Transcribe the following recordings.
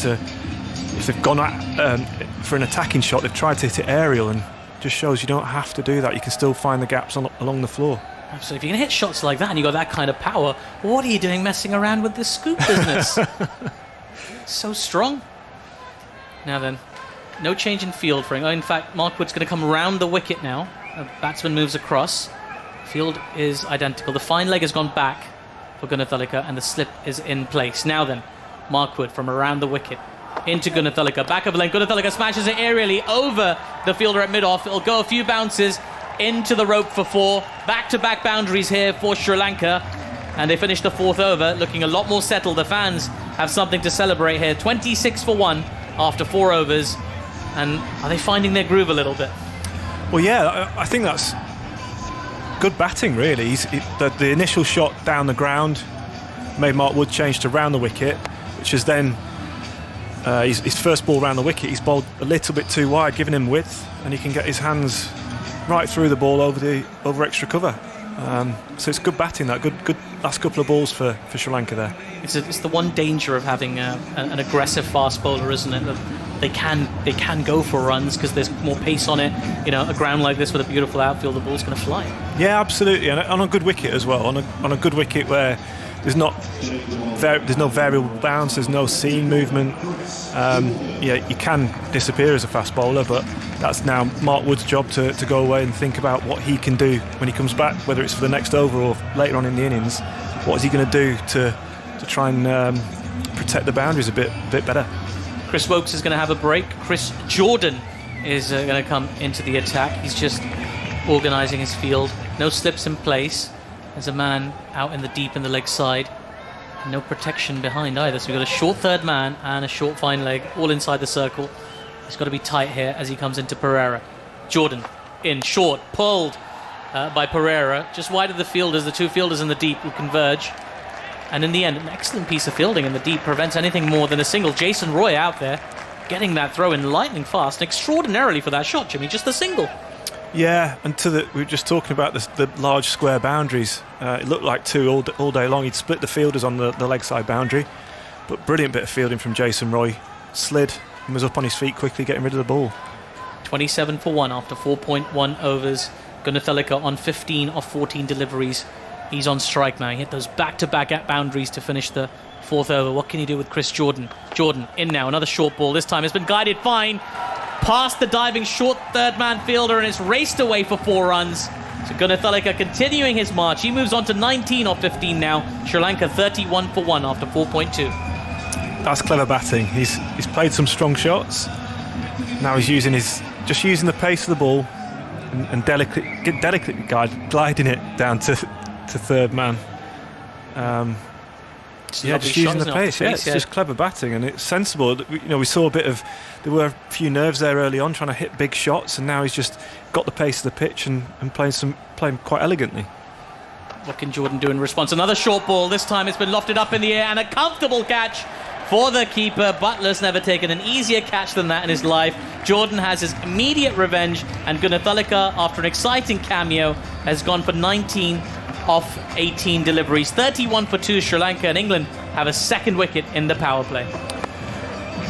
if they've gone for an attacking shot, they've tried to hit it aerial, and just shows you don't have to do that. You can still find the gaps along the floor. Absolutely. If you're going to hit shots like that and you've got that kind of power, what are you doing messing around with this scoop business? So strong. Now then, no change in field for him. Oh, in fact, Mark Wood's going to come round the wicket now. The batsman moves across. Field is identical. The fine leg has gone back for Gunathilaka and the slip is in place. Now then, Mark Wood from around the wicket into Gunathilaka. Back of lane. Gunathilaka smashes it aerially over the fielder at mid-off. It'll go a few bounces into the rope for 4. Back-to-back boundaries here for Sri Lanka. And they finish the 4th over looking a lot more settled. The fans have something to celebrate here. 26 for 1 after 4 overs. And are they finding their groove a little bit? Well, yeah, I think that's good batting, really. The initial shot down the ground made Mark Wood change to round the wicket, which is then his first ball round the wicket. He's bowled a little bit too wide, giving him width, and he can get his hands right through the ball over extra cover. So it's good batting, that good last couple of balls for Sri Lanka there. It's the one danger of having an aggressive fast bowler, isn't it? That they can go for runs because there's more pace on it. You know, a ground like this with a beautiful outfield, the ball's going to fly. Yeah, absolutely, and on a good wicket as well. On a good wicket where there's no variable bounce, there's no seam movement. Yeah, you can disappear as a fast bowler, but that's now Mark Wood's job to go away and think about what he can do when he comes back, whether it's for the next over or later on in the innings. What is he going to do to try and protect the boundaries a bit better? Chris Woakes is going to have a break. Chris Jordan is going to come into the attack. He's just organising his field. No slips in place. There's a man out in the deep in the leg side. No protection behind either. So we've got a short third man and a short fine leg all inside the circle. He's got to be tight here as he comes into Perera. Jordan in short, pulled by Perera. Just wide of the fielders, the two fielders in the deep will converge. And in the end, an excellent piece of fielding in the deep prevents anything more than a single. Jason Roy out there getting that throw in lightning fast, and extraordinarily for that shot, Jimmy, just a single. Yeah, and we were just talking about the large square boundaries. It looked like 2 all day long. He'd split the fielders on the leg side boundary, but brilliant bit of fielding from Jason Roy. Slid and was up on his feet quickly, getting rid of the ball. 27 for 1 after 4.1 overs. Gunathilaka on 15 of 14 deliveries. He's on strike now. He hit those back-to-back at boundaries to finish the 4th over. What can he do with Chris Jordan? Jordan in now. Another short ball. This time it's been guided fine past the diving short third-man fielder, and it's raced away for 4 runs. So Gunathilaka continuing his march. He moves on to 19 of 15 now. Sri Lanka 31 for 1 after 4.2. That's clever batting. He's played some strong shots. Now he's using the pace of the ball and delicately gliding it down to third man. Just using the pace. It's just clever batting, and it's sensible. We saw there were a few nerves there early on trying to hit big shots, and now he's just got the pace of the pitch and playing quite elegantly. What can Jordan do in response? Another short ball. This time it's been lofted up in the air, and a comfortable catch for the keeper. Butler's never taken an easier catch than that in his life. Jordan has his immediate revenge, and Gunathilaka, after an exciting cameo, has gone for 19 off 18 deliveries. 31 for 2 Sri Lanka, and England have a second wicket in the power play.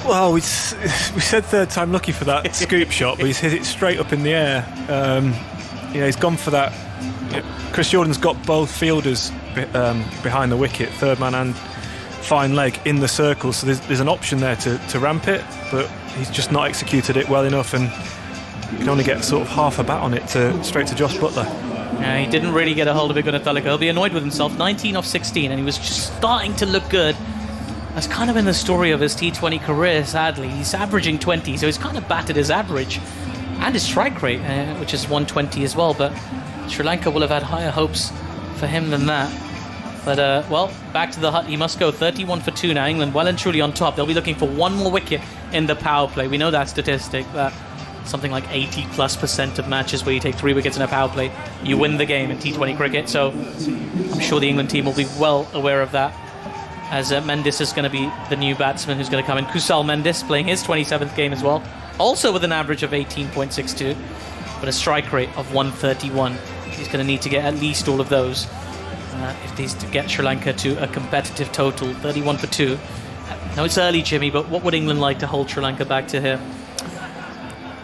Well, we said third time lucky for that scoop shot, but he's hit it straight up in the air. He's gone for that. Chris Jordan's got both fielders behind the wicket, third man and fine leg in the circle, so there's an option there to ramp it, but he's just not executed it well enough, and you can only get sort of half a bat on it straight to Josh Buttler. Yeah, he didn't really get a hold of it, Gunathilaka. He'll be annoyed with himself. 19 off 16, and he was just starting to look good. That's kind of been the story of his T20 career, sadly. He's averaging 20, so he's kind of batted his average and his strike rate, which is 120 as well, but Sri Lanka will have had higher hopes for him than that. But, back to the hut he must go. 31 for 2 now. England well and truly on top. They'll be looking for one more wicket in the power play. We know that statistic, that something like 80+% of matches where you take 3 wickets in a power play, you win the game in T20 cricket. So I'm sure the England team will be well aware of that, as Mendis is going to be the new batsman who's going to come in. Kusal Mendis playing his 27th game as well, also with an average of 18.62, but a strike rate of 131. He's going to need to get at least all of those if he's to get Sri Lanka to a competitive total. 31 for 2 Now it's early, Jimmy, but what would England like to hold Sri Lanka back to here?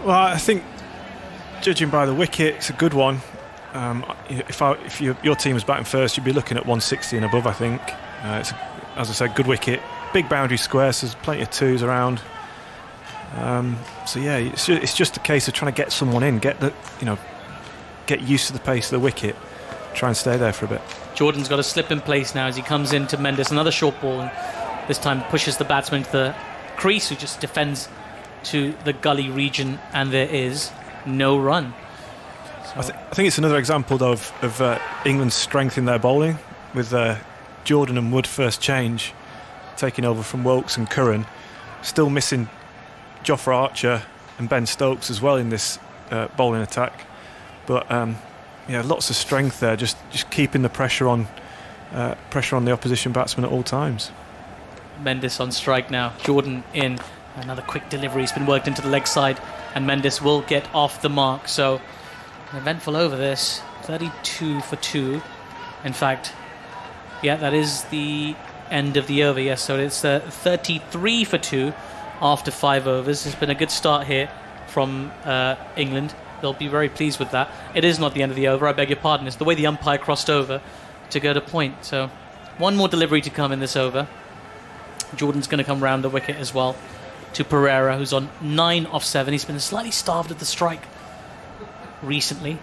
Well, I think, judging by the wicket, it's a good one. If your team was batting first, you'd be looking at 160 and above, I think. It's, as I said, good wicket. Big boundary square, so there's plenty of twos around. So yeah, it's just a case of trying to get someone in, get used to the pace of the wicket, try and stay there for a bit. Jordan's got a slip in place now as he comes into Mendis. Another short ball, and this time pushes the batsman to the crease, who just defends to the gully region, and there is no run. So I think it's another example, though, of England's strength in their bowling, with Jordan and Wood first change, taking over from Woakes and Curran, still missing Jofra Archer and Ben Stokes as well in this bowling attack. But lots of strength there, just keeping the pressure on the opposition batsman at all times. Mendis on strike now. Jordan in. Another quick delivery. He's been worked into the leg side, and Mendis will get off the mark. So an eventful over this. 32 for 2. In fact, yeah, that is the end of the over. Yes, so it's 33 for 2 after 5 overs. It's been a good start here from England. They'll be very pleased with that. It is not the end of the over, I beg your pardon. It's the way the umpire crossed over to go to point. So one more delivery to come in this over. Jordan's going to come round the wicket as well to Perera, who's on 9 off 7. He's been slightly starved at the strike recently.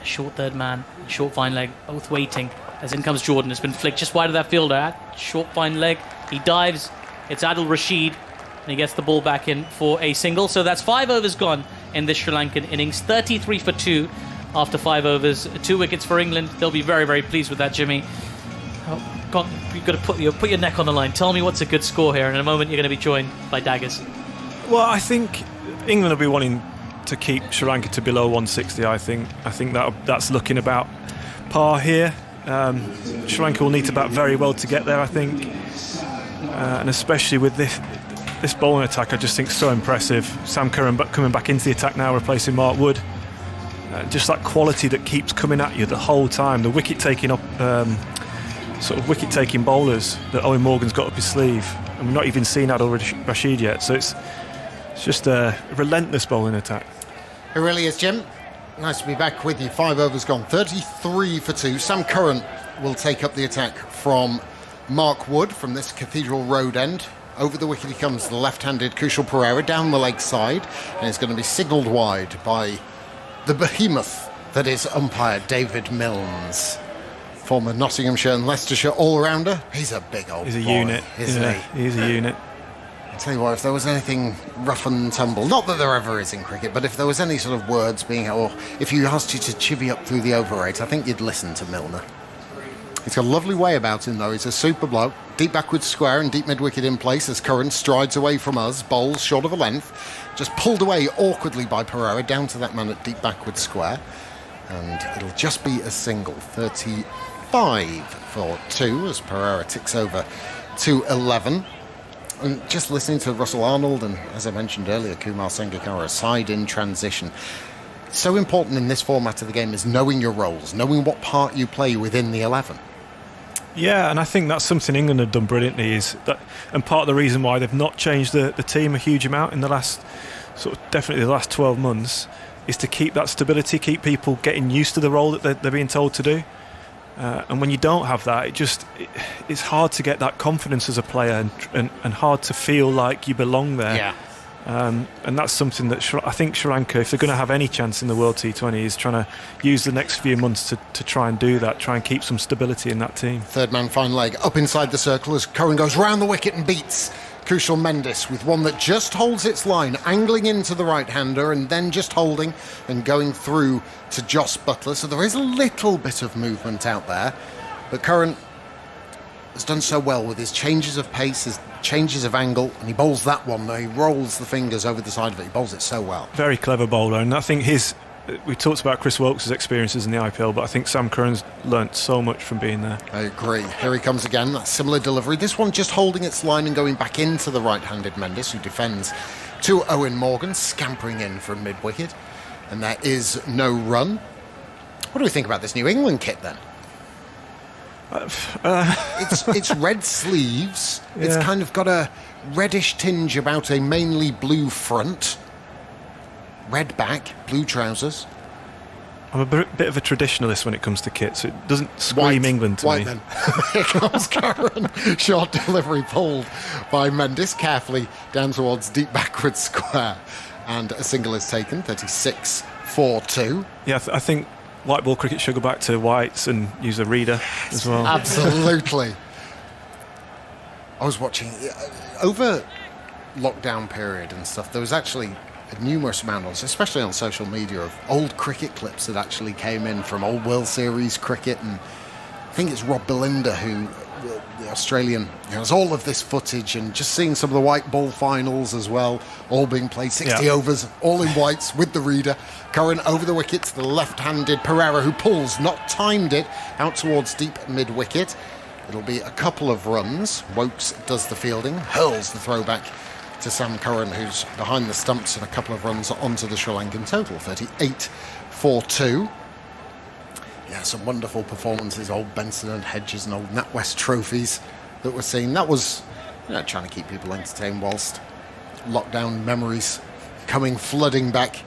A short third man, short fine leg, both waiting. As in comes Jordan, has been flicked just wide of that fielder. Short fine leg, he dives. It's Adil Rashid, and he gets the ball back in for a single. So that's 5 overs gone in this Sri Lankan innings. 33 for 2 after 5 overs. 2 wickets for England. They'll be very, very pleased with that, Jimmy. Oh, God, you've got to put your neck on the line. Tell me what's a good score here. And in a moment, you're going to be joined by Daggers. Well, I think England will be wanting to keep Sri Lanka to below 160. I think that's looking about par here. Sri Lanka will need to bat very well to get there, I think. And especially with this bowling attack, I just think so impressive. Sam Curran coming back into the attack now, replacing Mark Wood. Just that quality that keeps coming at you the whole time. The wicket-taking wicket-taking bowlers that Eoin Morgan's got up his sleeve. And we've not even seen Adil Rashid yet. So it's just a relentless bowling attack. It really is, Jim. Nice to be back with you. 5 overs gone. 33 for 2. Sam Curran will take up the attack from Mark Wood from this Cathedral Road end. Over the wicket he comes, the left-handed Kusal Perera down the leg side, and it's going to be signalled wide by the behemoth that is umpire David Milnes. Former Nottinghamshire and Leicestershire all-rounder. He's a big old boy. He's a unit, isn't he? He's a unit. I'll tell you what, if there was anything rough and tumble, not that there ever is in cricket, but if there was any sort of words being, or if you asked you to chivvy up through the over eight, I think you'd listen to Milner. He's got a lovely way about him, though. He's a super bloke. Deep backwards square and deep mid-wicket in place as Curran strides away from us, bowls short of a length, just pulled away awkwardly by Perera down to that man at deep backwards square. And it'll just be a single. 35 for 2 as Perera ticks over to 11. And just listening to Russell Arnold and, as I mentioned earlier, Kumar Sangakkara side in transition. So important in this format of the game is knowing your roles, knowing what part you play within the 11. Yeah, and I think that's something England have done brilliantly. And part of the reason why they've not changed the team a huge amount in the last, definitely the last 12 months, is to keep that stability, keep people getting used to the role that they're being told to do. And when you don't have that, it's hard to get that confidence as a player and hard to feel like you belong there. Yeah. And that's something that I think Sri Lanka, if they're going to have any chance in the World T20, is trying to use the next few months to try and do that, try and keep some stability in that team. Third man fine leg up inside the circle as Curran goes round the wicket and beats Kusal Mendis with one that just holds its line, angling into the right-hander and then just holding and going through to Jos Buttler. So there is a little bit of movement out there, but Curran has done so well with his changes of pace, his changes of angle, and he bowls that one. He rolls the fingers over the side of it. He bowls it so well. Very clever bowler, and I think we talked about Chris Woakes' experiences in the IPL, but I think Sam Curran's learnt so much from being there. I agree. Here he comes again, that similar delivery. This one just holding its line and going back into the right-handed Mendis, who defends to Eoin Morgan, scampering in from mid-wicket. And there is no run. What do we think about this New England kit then? It's red sleeves. Yeah. It's kind of got a reddish tinge about a mainly blue front. Red back, blue trousers. I'm a bit of a traditionalist when it comes to kit, so it doesn't scream White. England to me. Then. Here comes Curran. Short delivery pulled by Mendis, carefully down towards deep backward square. And a single is taken, 36-4-2. Yeah, I think white ball cricket should go back to whites and use a reader as well. Absolutely. I was watching over lockdown period and stuff. There was actually a numerous amount, especially on social media, of old cricket clips that actually came in from old World Series cricket, and I think it's Rob Belinda who, the Australian, has all of this footage, and just seeing some of the white ball finals as well, all being played 60 overs, all in whites with the reader. Curran over the wicket to the left-handed Perera, who pulls, not timed it, out towards deep mid-wicket. It'll be a couple of runs. Woakes does the fielding, hurls the throwback to Sam Curran, who's behind the stumps, and a couple of runs onto the Sri Lankan total, 38-4-2. Yeah, some wonderful performances, old Benson and Hedges and old NatWest trophies that we're seeing. That was, trying to keep people entertained whilst lockdown memories coming flooding back.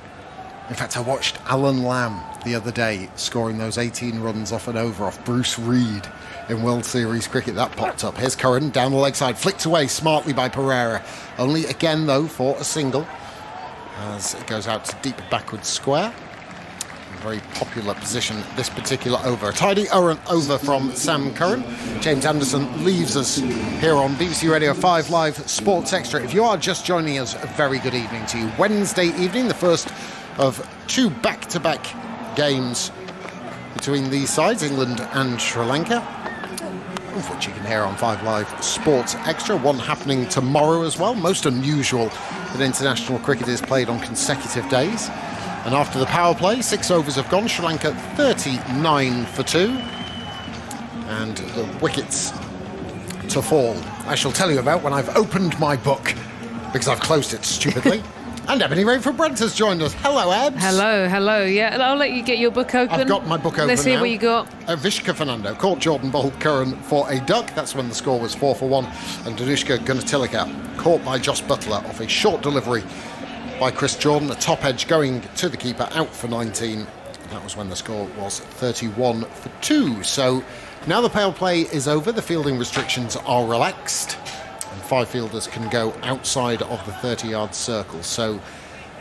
In fact, I watched Alan Lamb the other day scoring those 18 runs off an over off Bruce Reid in World Series cricket. That popped up. Here's Curran down the leg side, flicked away smartly by Perera. Only again, though, for a single, as it goes out to deep backward square. A very popular position this particular over. A tidy over from Sam Curran. James Anderson leaves us here on BBC Radio 5 Live Sports Extra. If you are just joining us, a very good evening to you. Wednesday evening, the first of two back-to-back games between these sides, England and Sri Lanka, of which you can hear on 5 Live Sports Extra. One happening tomorrow as well. Most unusual that international cricket is played on consecutive days. And after the power play, 6 overs have gone. Sri Lanka 39-2. And the wickets to fall, I shall tell you about when I've opened my book, because I've closed it stupidly. And Ebony Rain from Brent has joined us. Hello, Ebs. Hello. Yeah, I'll let you get your book open. I've got my book open. Let's see now. what you got. Avishka Fernando caught Jordan bowled Curran for a duck. That's when the score was 4-1. And Danushka Gunathilaka caught by Josh Buttler off a short delivery by Chris Jordan. The top edge going to the keeper, out for 19. That was when the score was 31-2. So now the power play is over. The fielding restrictions are relaxed. And 5 fielders can go outside of the 30-yard circle. So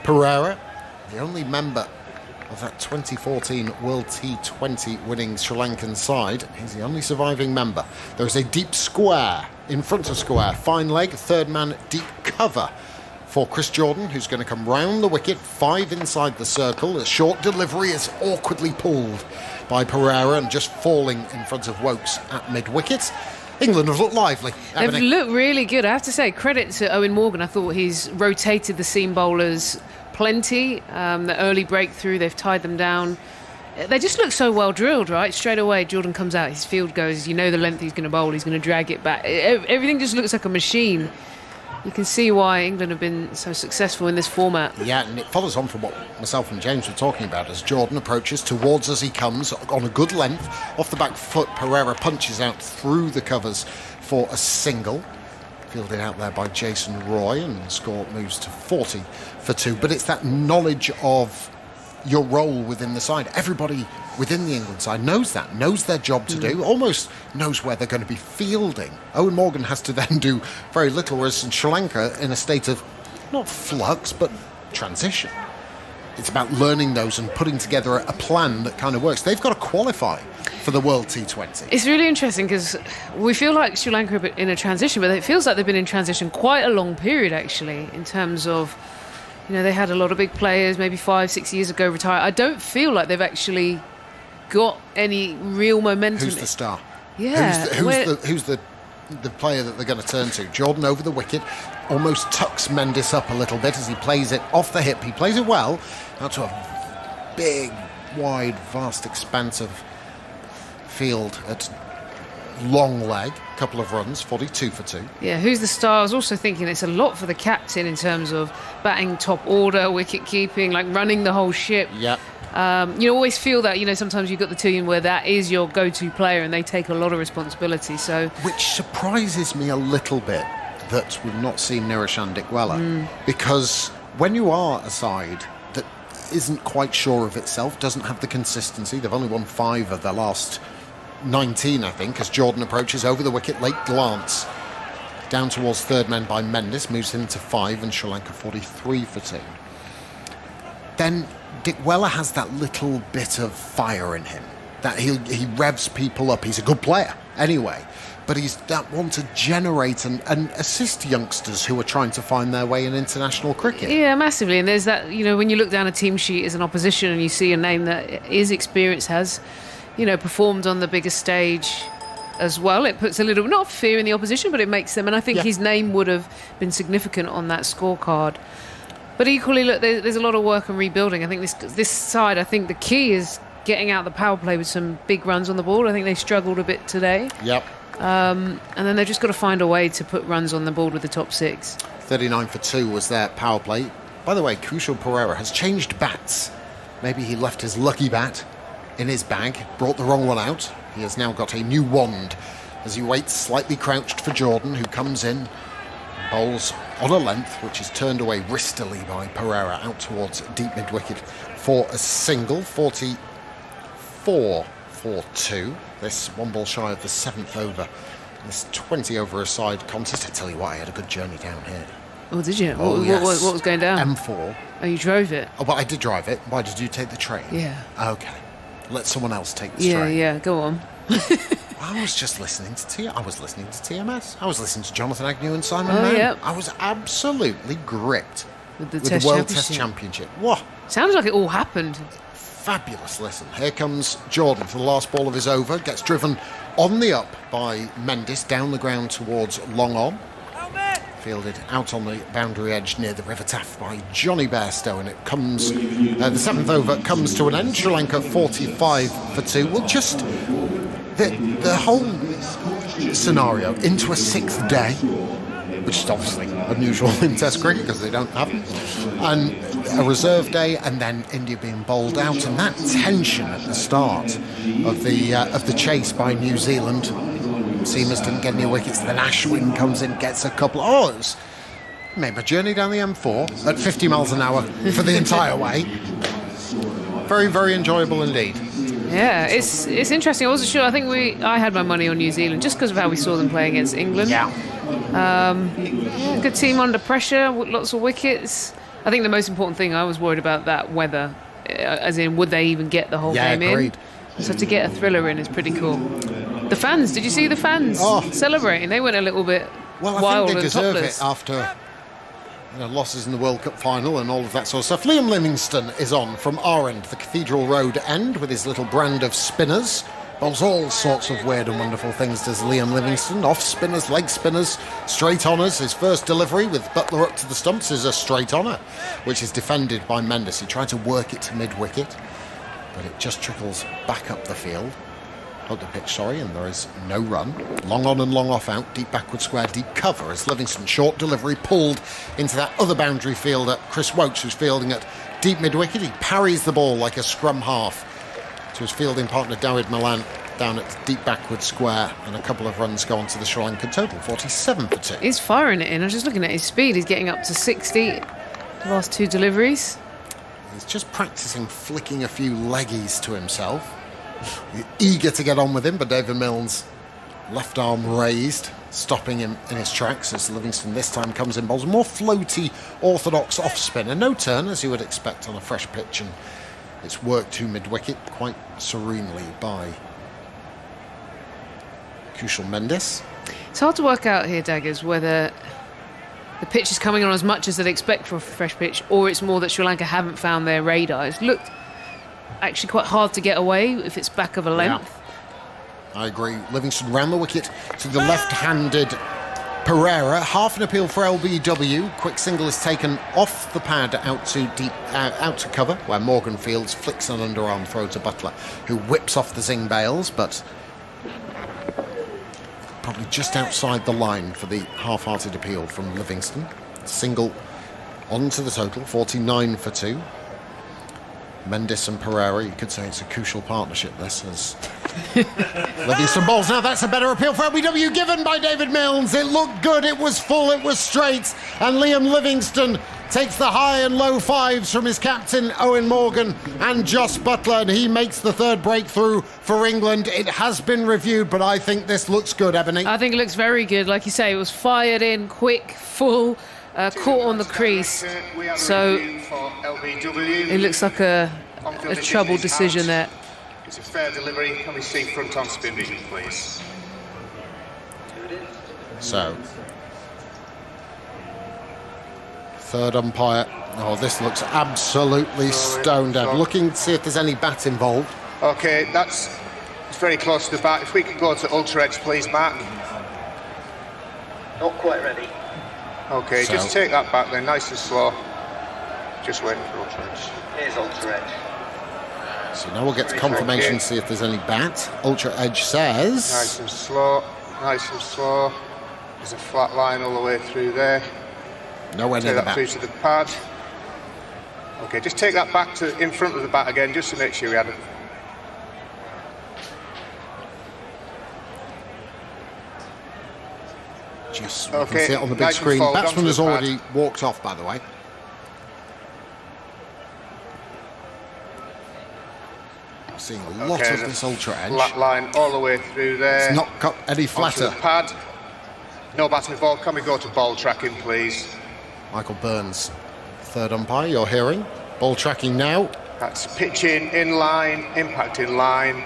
Perera, the only member of that 2014 World T20 winning Sri Lankan side, he's the only surviving member. There is a deep square in front of square. Fine leg, third man, deep cover for Chris Jordan, who's going to come round the wicket. 5 inside the circle. A short delivery is awkwardly pulled by Perera and just falling in front of Woakes at mid-wicket. England have looked lively. They've looked really good. I have to say, credit to Eoin Morgan. I thought he's rotated the seam bowlers plenty. The early breakthrough, they've tied them down. They just look so well drilled, right? Straight away, Jordan comes out, his field goes, you know the length he's going to bowl, he's going to drag it back. Everything just looks like a machine. You can see why England have been so successful in this format. Yeah, and it follows on from what myself and James were talking about as Jordan approaches towards us. He comes on a good length. Off the back foot, Perera punches out through the covers for a single. Fielded out there by Jason Roy, and the score moves to 40-2. But it's that knowledge of your role within the side. Everybody within the England side knows that, knows their job to do, almost knows where they're going to be fielding. Eoin Morgan has to then do very little, whereas in Sri Lanka, in a state of not flux, but transition. It's about learning those and putting together a plan that kind of works. They've got to qualify for the World T20. It's really interesting because we feel like Sri Lanka are in a transition, but it feels like they've been in transition quite a long period, actually, in terms of, they had a lot of big players maybe 5-6 years ago retire. I don't feel like they've actually got any real momentum. Who's the star? Yeah. Who's the player that they're going to turn to? Jordan over the wicket, almost tucks Mendis up a little bit as he plays it off the hip. He plays it well out to a big, wide, vast, expansive field at long leg. Couple of runs, 42-2. Yeah, who's the star? I was also thinking it's a lot for the captain in terms of batting top order, wicket keeping, like running the whole ship. Yep. You always feel that, sometimes you've got the team where that is your go-to player and they take a lot of responsibility. So, which surprises me a little bit that we've not seen Niroshan Dickwella, because when you are a side that isn't quite sure of itself, doesn't have the consistency, they've only won 5 of their last 19, I think, as Jordan approaches over the wicket, late glance down towards third man by Mendis, moves him to 5 and Sri Lanka 43 for 2. Then Dickwella has that little bit of fire in him, that he revs people up. He's a good player anyway, but he's that one to generate and assist youngsters who are trying to find their way in international cricket. Yeah, massively. And there's that, when you look down a team sheet as an opposition and you see a name that is experienced, has, performed on the biggest stage as well, it puts a little, not fear in the opposition, but it makes them, and I think his name would have been significant on that scorecard. But equally, look, there's a lot of work on rebuilding. I think this side, I think the key is getting out the power play with some big runs on the board. I think they struggled a bit today. Yep. And then they've just got to find a way to put runs on the board with the top 6. 39 for 2 was their power play. By the way, Kusal Perera has changed bats. Maybe he left his lucky bat in his bag, brought the wrong one out. He has now got a new wand as he waits, slightly crouched for Jordan, who comes in, bowls on a length, which is turned away wristily by Perera out towards deep mid-wicket for a single. 44 for 2. This one ball shy of the 7th over. This 20 over a side contest. I tell you what, I had a good journey down here. Oh, did you? Oh, what was going down? M4. Oh, you drove it? Oh, but I did drive it. Why did you take the train? Yeah. Okay. Let someone else take the train. Yeah, go on. I was just listening to TMS. I was listening to Jonathan Agnew and Simon Oh, Mann. yeah. I was absolutely gripped With the World Test Championship. What? Sounds like it all happened. Fabulous listen. Here comes Jordan for the last ball of his over. Gets driven on the up by Mendis, down the ground towards long on. Fielded out on the boundary edge near the River Taff by Jonny Bairstow, and it comes, the 7th over comes to an end. Sri Lanka 45 for 2. Well, just the whole scenario into a 6th day, which is obviously unusual in Test cricket because they don't have it, and a reserve day, and then India being bowled out, and that tension at the start of the chase by New Zealand. Seamers didn't get any wickets, then Ashwin comes in, gets a couple. Oh, it was made my journey down the M4 at 50 miles an hour for the entire way. Very, very enjoyable indeed. Yeah, it's interesting. I wasn't sure. I think I had my money on New Zealand just because of how we saw them play against England. Yeah. Good team under pressure, lots of wickets. I think the most important thing, I was worried about that weather, as in would they even get the whole game agreed. in? So to get a thriller in is pretty cool. The fans, did you see the fans celebrating? They went a little bit wild I think they and deserve topless. it after losses in the World Cup final and all of that sort of stuff. Liam Livingstone is on from our end, the Cathedral Road end, with his little brand of spinners. Bowls all sorts of weird and wonderful things, does Liam Livingstone. Off spinners, leg spinners, straight honours. His first delivery with Buttler up to the stumps is a straight honour, which is defended by Mendis. He tried to work it to mid-wicket, but it just trickles back up the field. Up the pitch, and there is no run. Long on and long off out, deep backward square, deep cover as Livingstone, short delivery, pulled into that other boundary fielder, Chris Woakes, who's fielding at deep mid-wicket. He parries the ball like a scrum half to his fielding partner Dawid Malan down at deep backward square, and a couple of runs go on to the Sri Lankan total, 47 for 2. He's firing it in. I was just looking at his speed. He's getting up to 60 the last 2 deliveries. He's just practising flicking a few leggies to himself. Eager to get on with him, but David Milne's left arm raised, stopping him in his tracks as Livingstone this time comes in, bowls a more floaty, orthodox off spin, and no turn as you would expect on a fresh pitch, and it's worked to mid-wicket quite serenely by Kusal Mendis. It's hard to work out here, Daggers, whether the pitch is coming on as much as they'd expect for a fresh pitch, or it's more that Sri Lanka haven't found their radar. It's looked actually quite hard to get away if it's back of a length. Yeah. I agree. Livingstone round the wicket to the left-handed Perera. Half an appeal for LBW. Quick single is taken off the pad out to deep, out to cover, where Morgan Fields flicks an underarm throw to Buttler, who whips off the Zing bails, but probably just outside the line for the half-hearted appeal from Livingstone. Single onto the total, 49 for 2. Mendis and Perera, you could say it's a Kusal partnership, this, as Livingstone bowls. Now that's a better appeal for LBW, given by David Milnes. It looked good, it was full, it was straight, and Liam Livingstone takes the high and low fives from his captain Eoin Morgan and Jos Buttler, and he makes the third breakthrough for England. It has been reviewed, but I think this looks good, Ebony. I think it looks very good. Like you say, it was fired in, quick, full, caught on the crease. So it looks like a troubled decision there. It's a fair delivery. Can we see front on spin vision, please? So, third umpire. Oh, this looks absolutely stone dead. Looking to see if there's any bat involved. Okay, it's very close to the bat. If we could go to ultra edge, please, Mark. Not quite ready. Okay, so, just take that back then, nice and slow. Just waiting for ultra edge. Here's ultra edge. So now we'll get to confirmation, see if there's any bat. Ultra edge says... Nice and slow, nice and slow. There's a flat line all the way through there. Nowhere near the bat. Through to the pad. Okay, just take that back to in front of the bat again, just to make sure we had it. Just we can see it on the big screen. Batsman has already walked off, by the way. I'm seeing a lot of this ultra edge. Flat line all the way through there. It's not got any flatter. Onto the pad. No bat involved. Can we go to ball tracking, please? Michael Burns, third umpire, you're hearing. Ball tracking now. That's pitching in line, impact in line.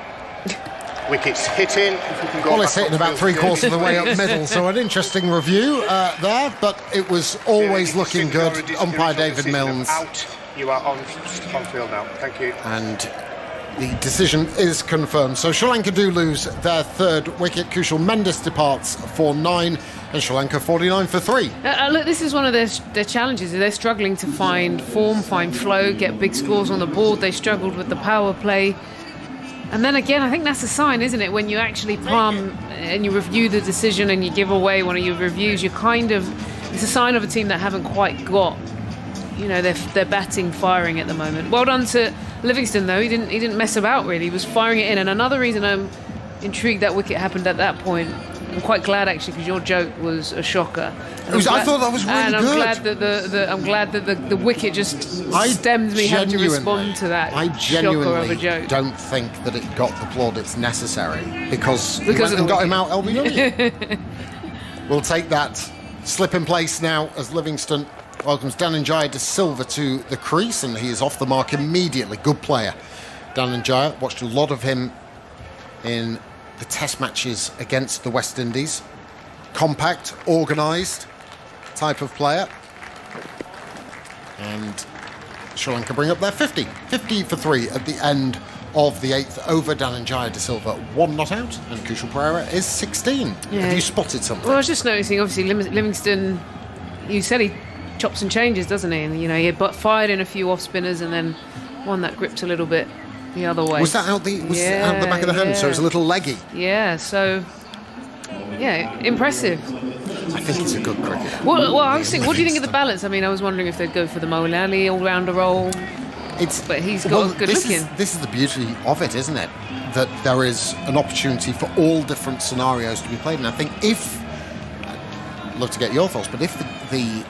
Wickets hitting. If we can go it's hitting about three-quarters of the way up middle, so an interesting review there, but it was always looking good. Umpire David Milnes. Out. You are on field now. Thank you. And the decision is confirmed. So Sri Lanka do lose their third wicket. Kusal Mendis departs for 9, and Sri Lanka 49 for 3. Look, this is one of their challenges. They're struggling to find form, find flow, get big scores on the board. They struggled with the power play. And then again, I think that's a sign, isn't it? When you actually palm and you review the decision and you give away one of your reviews, it's a sign of a team that haven't quite got, their batting firing at the moment. Well done to Livingstone, though. He didn't mess about, really. He was firing it in. And another reason I'm intrigued that wicket happened at that point, I'm quite glad, actually, because your joke was a shocker. I thought that was really good. And I'm glad that the wicket just stemmed me having to respond to that shocker of a joke. Don't think that it got the plaudits necessary because it got him out LBW. We'll take that slip in place now as Livingstone welcomes Dananjaya to Silva to the crease, and he is off the mark immediately. Good player. Dananjaya, watched a lot of him in the test matches against the West Indies. Compact, organised type of player. And Sri Lanka bring up their 50 for 3 at the end of the 8th over. Dananjaya de Silva 1 not out, and Kusal Perera is 16. Yeah. Have you spotted something? Well, I was just noticing, obviously, Livingstone, you said he chops and changes, doesn't he? And, he had fired in a few off spinners and then one that gripped a little bit the other way. Was that out the back of the hand? So it was a little leggy. Yeah, so impressive. I think it's a good cricket. Well, I was thinking, what do you think of the balance? I mean, I was wondering if they'd go for the Malan all-rounder role. But he's got good looking. This is the beauty of it, isn't it? That there is an opportunity for all different scenarios to be played. And I think I'd love to get your thoughts, but if the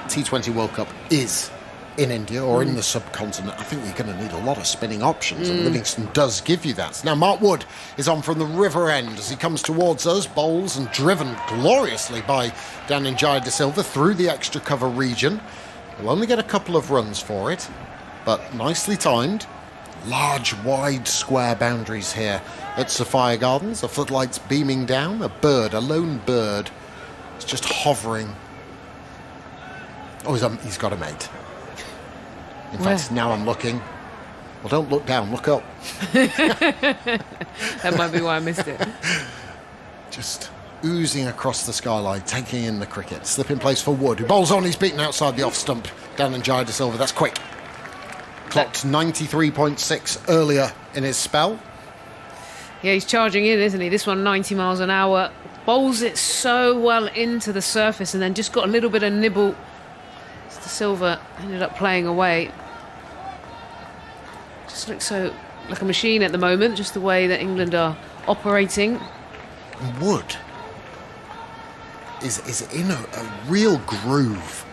T20 World Cup is in India or in the subcontinent, I think you're going to need a lot of spinning options, and Livingstone does give you that. Now Mark Wood is on from the river end as he comes towards us, bowls and driven gloriously by Dananjaya de Silva through the extra cover region. He'll only get a couple of runs for it, but nicely timed. Large, wide, square boundaries here at Sophia Gardens. The floodlights beaming down. A lone bird, is just hovering. Oh, he's got a mate. In fact, now I'm looking. Well, don't look down, look up. That might be why I missed it. Just oozing across the skyline, taking in the cricket. Slip in place for Wood, who bowls on. He's beaten outside the off stump. Dananjaya de Silva, that's quick. Clocked 93.6 earlier in his spell. Yeah, he's charging in, isn't he? This one 90 miles an hour. Bowls it so well into the surface and then just got a little bit of nibble. De Silva ended up playing away. just looks so like a machine at the moment, just the way that England are operating. Wood is in a real groove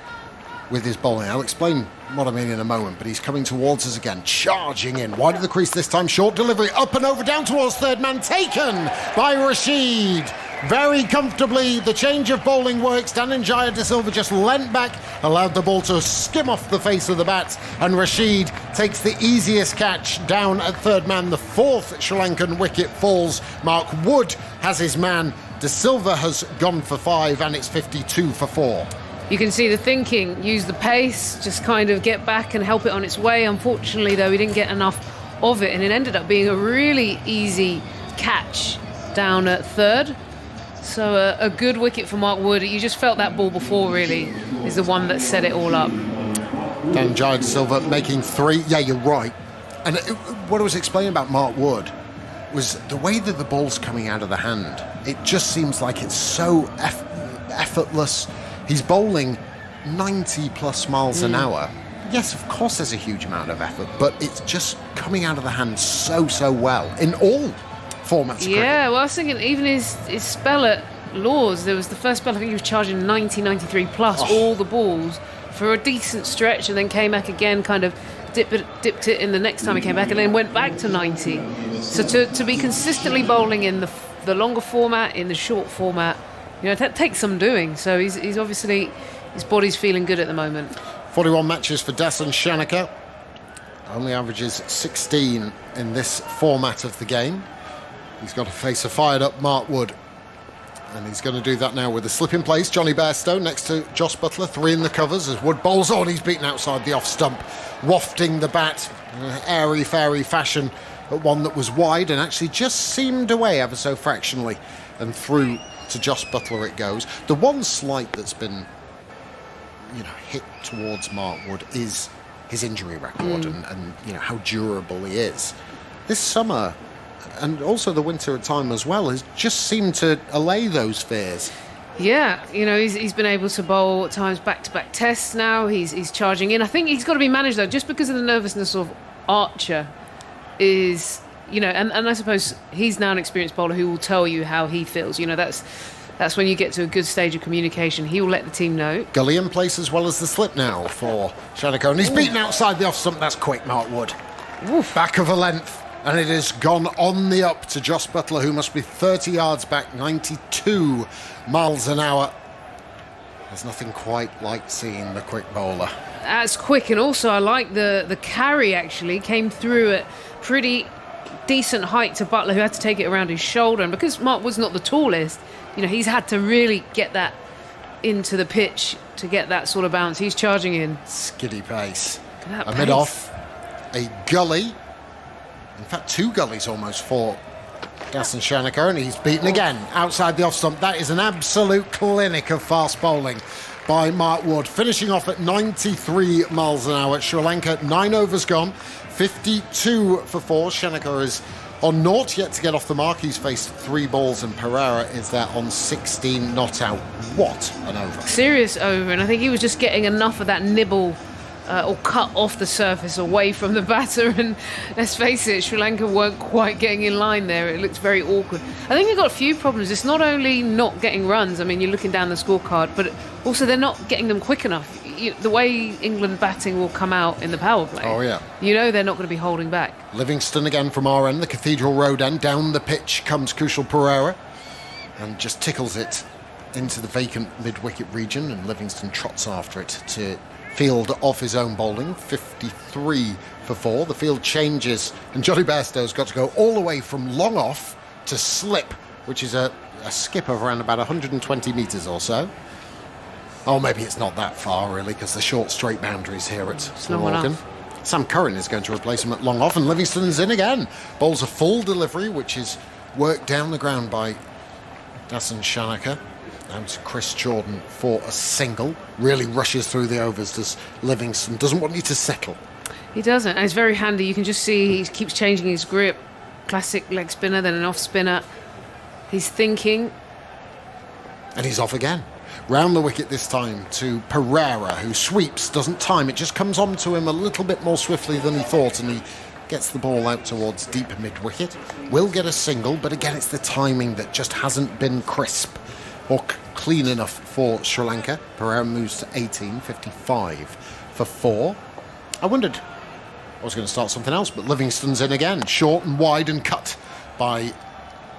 with his bowling. I'll explain what I mean in a moment, but he's coming towards us again, charging in. Wide of the crease this time, short delivery, up and over, down towards third man, taken by Rashid. Very comfortably, the change of bowling works. Dananjaya de Silva just leant back, allowed the ball to skim off the face of the bat, and Rashid takes the easiest catch down at third man. The fourth Sri Lankan wicket falls. Mark Wood has his man. De Silva has gone for 5, and it's 52 for 4. You can see the thinking, use the pace, just kind of get back and help it on its way. Unfortunately, though, he didn't get enough of it, and it ended up being a really easy catch down at third. So a good wicket for Mark Wood. You just felt that ball before, really, is the one that set it all up. Dananjaya de Silva making 3. Yeah, you're right. And what I was explaining about Mark Wood was the way that the ball's coming out of the hand. It just seems like it's so effortless. He's bowling 90 plus miles an hour. Yes, of course there's a huge amount of effort, but it's just coming out of the hand so well in all formats of cricket. Yeah, well, I was thinking even his spell at Lords, there was the first spell, I think he was charging 90, 93 plus all the balls for a decent stretch, and then came back again, kind of dipped it in the next time he came back, and then went back to 90. So to be consistently bowling in the longer format, in the short format, you know, that takes some doing. So he's obviously, his body's feeling good at the moment. 41 matches for Dasun Shanaka. Only averages 16 in this format of the game. He's got to face a fired-up Mark Wood. And he's going to do that now with a slip in place. Jonny Bairstow next to Josh Buttler, 3 in the covers as Wood bowls on. He's beaten outside the off stump, wafting the bat in an airy-fairy fashion at one that was wide and actually just seamed away ever so fractionally. And through to Josh Buttler it goes. The one slight that's been, hit towards Mark Wood is his injury record and how durable he is. This summer, and also the winter time as well, has just seemed to allay those fears. Yeah, he's been able to bowl at times back-to-back tests now. He's charging in. I think he's got to be managed, though, just because of the nervousness of Archer is, and I suppose he's now an experienced bowler who will tell you how he feels. That's when you get to a good stage of communication. He will let the team know. Gully in place as well as the slip now for Shanaka. And he's beaten outside the off stump. That's quick, Mark Wood. Oof. Back of a length. And it has gone on the up to Josh Buttler, who must be 30 yards back, 92 miles an hour. There's nothing quite like seeing the quick bowler. That's quick, and also I like the carry, actually. Came through at pretty decent height to Buttler, who had to take it around his shoulder. And because Mark Wood's not the tallest, he's had to really get that into the pitch to get that sort of bounce. He's charging in. Skiddy pace. A mid-off, a gully. In fact, 2 gullies almost for Dasun Shanaka, and he's beaten again outside the off stump. That is an absolute clinic of fast bowling by Mark Wood, finishing off at 93 miles an hour. Sri Lanka, 9 overs gone, 52 for 4. Shanaka is on 0, yet to get off the mark. He's faced 3 balls, and Perera is there on 16 not out. What an over. Serious over, and I think he was just getting enough of that nibble or cut off the surface away from the batter, and let's face it, Sri Lanka weren't quite getting in line there. It looked very awkward. I think they've got a few problems. It's not only not getting runs, I mean, you're looking down the scorecard, but also they're not getting them quick enough. The way England batting will come out in the power play, they're not going to be holding back. Livingstone again from our end, the Cathedral Road end. Down the pitch comes Kusal Perera and just tickles it into the vacant mid-wicket region, and Livingstone trots after it to field off his own bowling. 53 for 4. The field changes, and Jonny Bairstow's got to go all the way from long off to slip, which is a skip of around about 120 metres or so. Oh, maybe it's not that far, really, because the short straight boundaries here at Morgan. Sam Curran is going to replace him at long off, and Livingstone's in again. Bowls a full delivery, which is worked down the ground by Dasun Shanaka. And Chris Jordan for a single. Really rushes through the overs, does Livingstone. Doesn't want you to settle. He doesn't. And it's very handy. You can just see he keeps changing his grip. Classic leg spinner, then an off spinner. He's thinking. And he's off again. Round the wicket this time to Perera, who sweeps, doesn't time. It just comes on to him a little bit more swiftly than he thought, and he gets the ball out towards deep mid-wicket. Will get a single, but again, it's the timing that just hasn't been crisp or clean enough for Sri Lanka. Perera moves to 18, 55 for 4. I wondered, I was going to start something else, but Livingstone's in again. Short and wide and cut by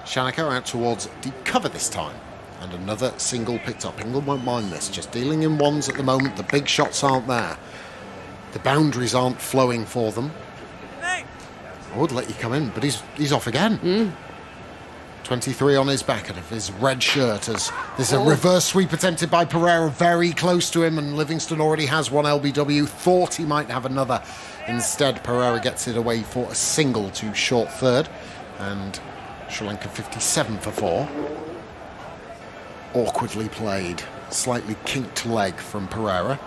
Shanaka out towards deep cover this time. And another single picked up. England won't mind this, just dealing in ones at the moment. The big shots aren't there. The boundaries aren't flowing for them. I would let you come in, but he's off again. 23 on his back and of his red shirt as there's a reverse sweep attempted by Perera very close to him, and Livingstone already has one LBW. Thought he might have another. Instead, Perera gets it away for a single to short third, and Sri Lanka 57 for 4. Awkwardly played, slightly kinked leg from Perera,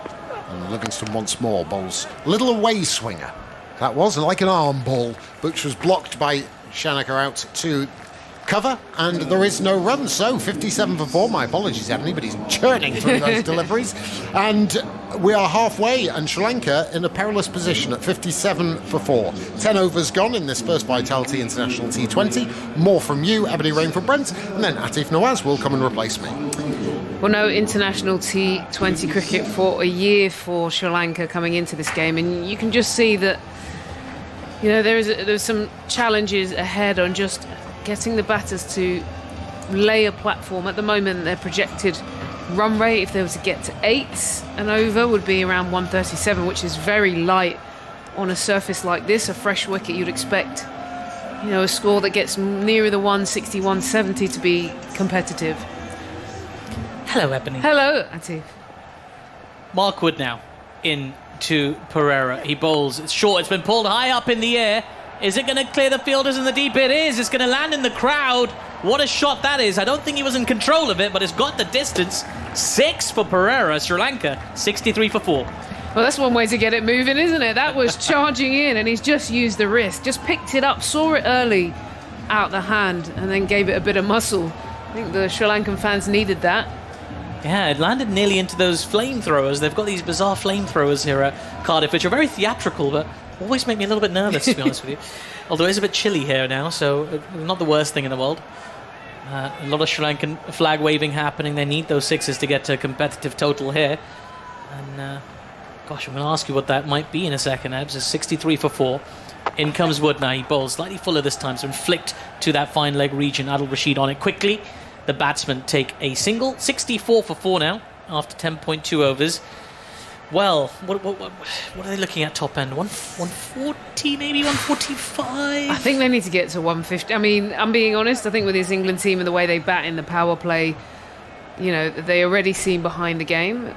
and Livingstone once more bowls a little away swinger. That was like an arm ball, which was blocked by Shanaka out to cover, and there is no run. So 57 for 4. My apologies, Ebony, but he's churning through those deliveries. And we are halfway, and Sri Lanka in a perilous position at 57 for 4. 10 overs gone in this first Vitality International T20. More from you, Ebony Rain from Brent, and then Atif Nawaz will come and replace me. Well, no international T20 cricket for a year for Sri Lanka coming into this game, and you can just see that, you know, there's some challenges ahead on just getting the batters to lay a platform. At the moment, their projected run rate, if they were to get to 8 and over, would be around 137, which is very light on a surface like this. A fresh wicket, you'd expect, you know, a score that gets nearer the 160, 170 to be competitive. Hello, Ebony. Hello, Atif. Mark Wood now in to Perera. He bowls. It's short. It's been pulled high up in the air. Is it going to clear the fielders in the deep? It is. It's going to land in the crowd. What a shot that is. I don't think he was in control of it, but it's got the distance. 6 for Perera. Sri Lanka 63 for 4. Well, that's one way to get it moving, isn't it? That was charging in, and he's just used the wrist. Just picked it up, saw it early out the hand, and then gave it a bit of muscle. I think the Sri Lankan fans needed that. Yeah, it landed nearly into those flamethrowers. They've got these bizarre flamethrowers here at Cardiff, which are very theatrical, but always make me a little bit nervous, to be honest with you. Although it's a bit chilly here now, so not the worst thing in the world. A lot of Sri Lankan flag waving happening. They need those 6s to get to a competitive total here. And, gosh, I'm going to ask you what that might be in a second, Ebs. It's 63 for 4. In comes Wood now. He bowls slightly fuller this time, so inflict to that fine leg region. Adil Rashid on it quickly. The batsmen take a single. 64 for 4 now, after 10.2 overs. Well, what are they looking at top end? 140, maybe 145? I think they need to get to 150. I mean, I'm being honest, I think with this England team and the way they bat in the power play, you know, they already seem behind the game.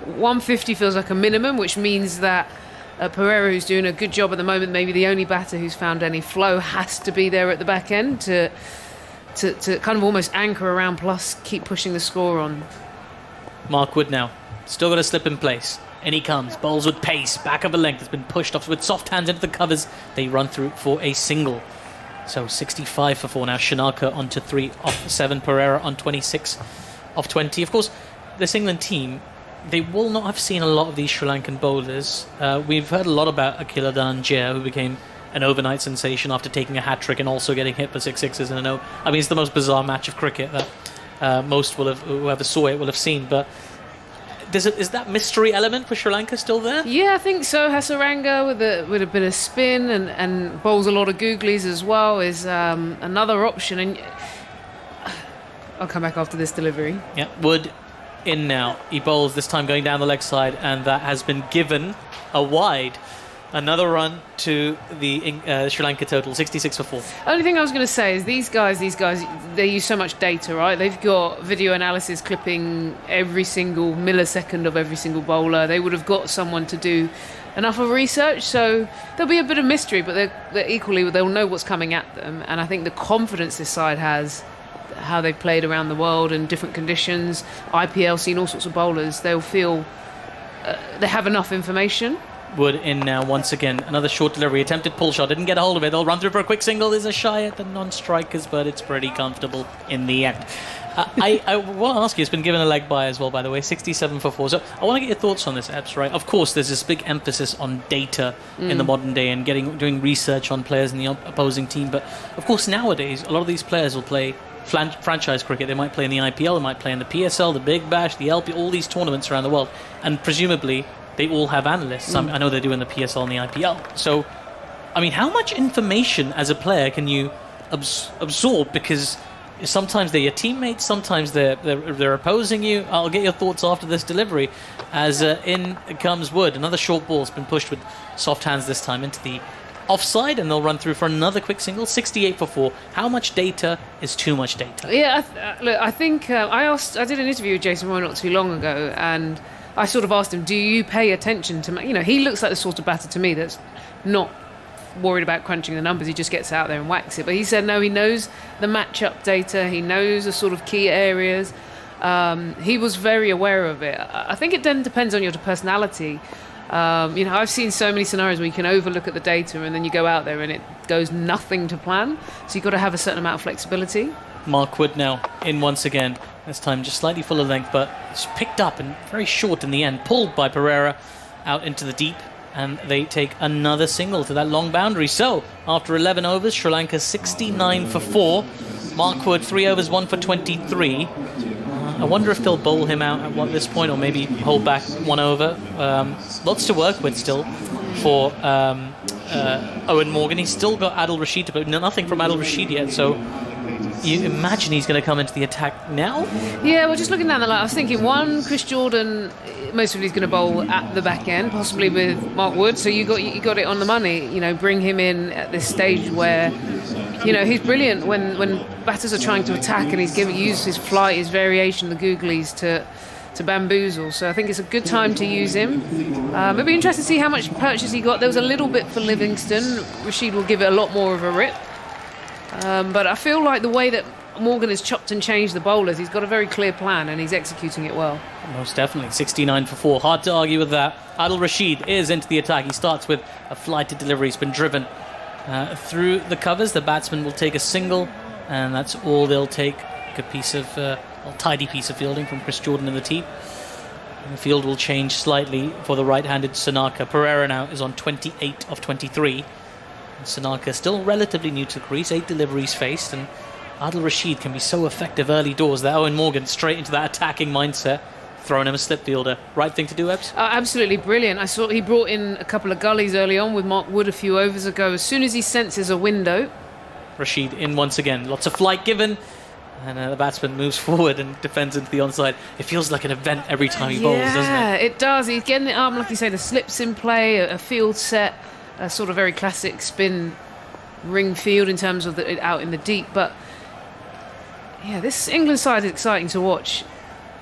150 feels like a minimum, which means that Perera, who's doing a good job at the moment, maybe the only batter who's found any flow, has to be there at the back end to kind of almost anchor around, plus keep pushing the score on. Mark Wood now. Still got to slip in place. In he comes. Bowls with pace. Back of a length. Has been pushed off with soft hands into the covers. They run through for a single. So 65 for 4 now. Shanaka on to 3 off 7. Perera on 26 off 20. Of course, this England team, they will not have seen a lot of these Sri Lankan bowlers. We've heard a lot about Akila Dhananjaya, who became an overnight sensation after taking a hat-trick and also getting hit for 6 sixes in a no. I mean, it's the most bizarre match of cricket that most will have, whoever saw it will have seen. But is that mystery element for Sri Lanka still there? Yeah, I think so. Hasaranga with a bit of spin and bowls a lot of googlies as well is another option. And I'll come back after this delivery. Yeah, Wood in now. He bowls this time going down the leg side, and that has been given a wide. Another run to the Sri Lanka total, 66 for 4. Only thing I was going to say is these guys, they use so much data, right? They've got video analysis clipping every single millisecond of every single bowler. They would have got someone to do enough of research, so there'll be a bit of mystery, but they're equally, they'll know what's coming at them. And I think the confidence this side has, how they've played around the world in different conditions, IPL, seen all sorts of bowlers, they'll feel they have enough information. Wood in now once again. Another short delivery. Attempted pull shot. Didn't get a hold of it. They'll run through for a quick single. There's a shy at the non-strikers, but it's pretty comfortable in the end. I want to ask you, it's been given a leg bye as well, by the way, 67 for 4. So I want to get your thoughts on this, Ebbs, right? Of course, there's this big emphasis on data in the modern day and doing research on players in the opposing team. But of course, nowadays, a lot of these players will play franchise cricket. They might play in the IPL, they might play in the PSL, the Big Bash, the LP, all these tournaments around the world. And presumably, they all have analysts. I know they do in the PSL and the IPL. So, I mean, how much information as a player can you absorb? Because sometimes they're your teammates, sometimes they're opposing you. I'll get your thoughts after this delivery. As in comes Wood. Another short ball has been pushed with soft hands this time into the offside, and they'll run through for another quick single. 68 for 4. How much data is too much data? Yeah, look, I think I did an interview with Jason Roy not too long ago, and I sort of asked him, do you pay attention to... he looks like the sort of batter to me that's not worried about crunching the numbers. He just gets out there and whacks it. But he said, no, he knows the matchup data. He knows the sort of key areas. He was very aware of it. I think it then depends on your personality. I've seen so many scenarios where you can overlook at the data and then you go out there and it goes nothing to plan. So you've got to have a certain amount of flexibility. Mark Wood now in once again. This time just slightly full of length, but it's picked up and very short in the end. Pulled by Perera out into the deep. And they take another single to that long boundary. So, after 11 overs, Sri Lanka 69 for 4. Mark Wood, 3 overs, 1 for 23. I wonder if they'll bowl him out at this point, or maybe hold back 1 over. Lots to work with still for Eoin Morgan. He's still got Adil Rashid to play. Nothing from Adil Rashid yet, so you imagine he's going to come into the attack now? Yeah, well, just looking down the line, I was thinking, Chris Jordan, most of he's going to bowl at the back end, possibly with Mark Wood. So you got it on the money. Bring him in at this stage where, he's brilliant when batters are trying to attack, and he's used his flight, his variation, the googlies to bamboozle. So I think it's a good time to use him. It'll be interesting to see how much purchase he got. There was a little bit for Livingstone. Rashid will give it a lot more of a rip. But I feel like the way that Morgan has chopped and changed the bowlers, he's got a very clear plan and he's executing it well. Most definitely. 69 for 4. Hard to argue with that. Adil Rashid is into the attack. He starts with a flighted delivery. He's been driven through the covers. The batsman will take a single, and that's all they'll take. A tidy piece of fielding from Chris Jordan in the team. And the field will change slightly for the right-handed Shanaka. Perera now is on 28 of 23. And Shanaka still relatively new to the crease. 8 deliveries faced, and Adil Rashid can be so effective early doors that Eoin Morgan straight into that attacking mindset, throwing him a slip fielder. Right thing to do, Ebbs? Absolutely brilliant. I saw he brought in a couple of gullies early on with Mark Wood a few overs ago. As soon as he senses a window, Rashid in once again. Lots of flight given, and the batsman moves forward and defends into the onside. It feels like an event every time he bowls, doesn't it? Yeah, it does. He's getting it up, like you say, the slips in play, a field set, a sort of very classic spin ring field in terms of it out in the deep. But yeah, this England side is exciting to watch.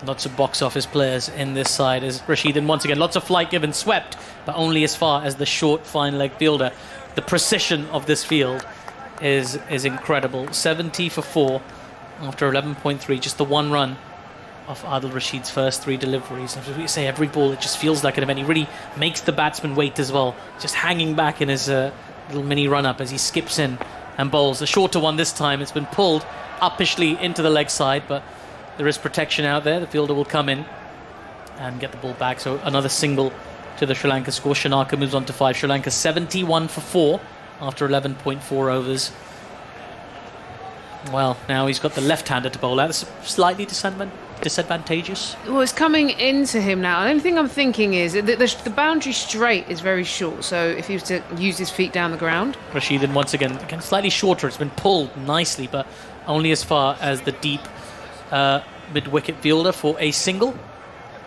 Lots of box office players in this side as Rashid, and once again, lots of flight given, swept, but only as far as the short, fine leg fielder. The precision of this field is incredible. 70 for 4 after 11.3, just the 1 run of Adil Rashid's first 3 deliveries. As we say, every ball, it just feels like an event. He really makes the batsman wait as well, just hanging back in his little mini run-up as he skips in and bowls. The shorter one this time, it's been pulled uppishly into the leg side, but there is protection out there. The fielder will come in and get the ball back. So another single to the Sri Lanka score. Shanaka moves on to 5. Sri Lanka 71 for 4 after 11.4 overs. Well, now he's got the left-hander to bowl out. It's slightly disadvantageous. Well, it's coming into him now. The only thing I'm thinking is that the boundary straight is very short. So if he was to use his feet down the ground. Rashid, and once again, slightly shorter. It's been pulled nicely, but only as far as the deep mid-wicket fielder for a single.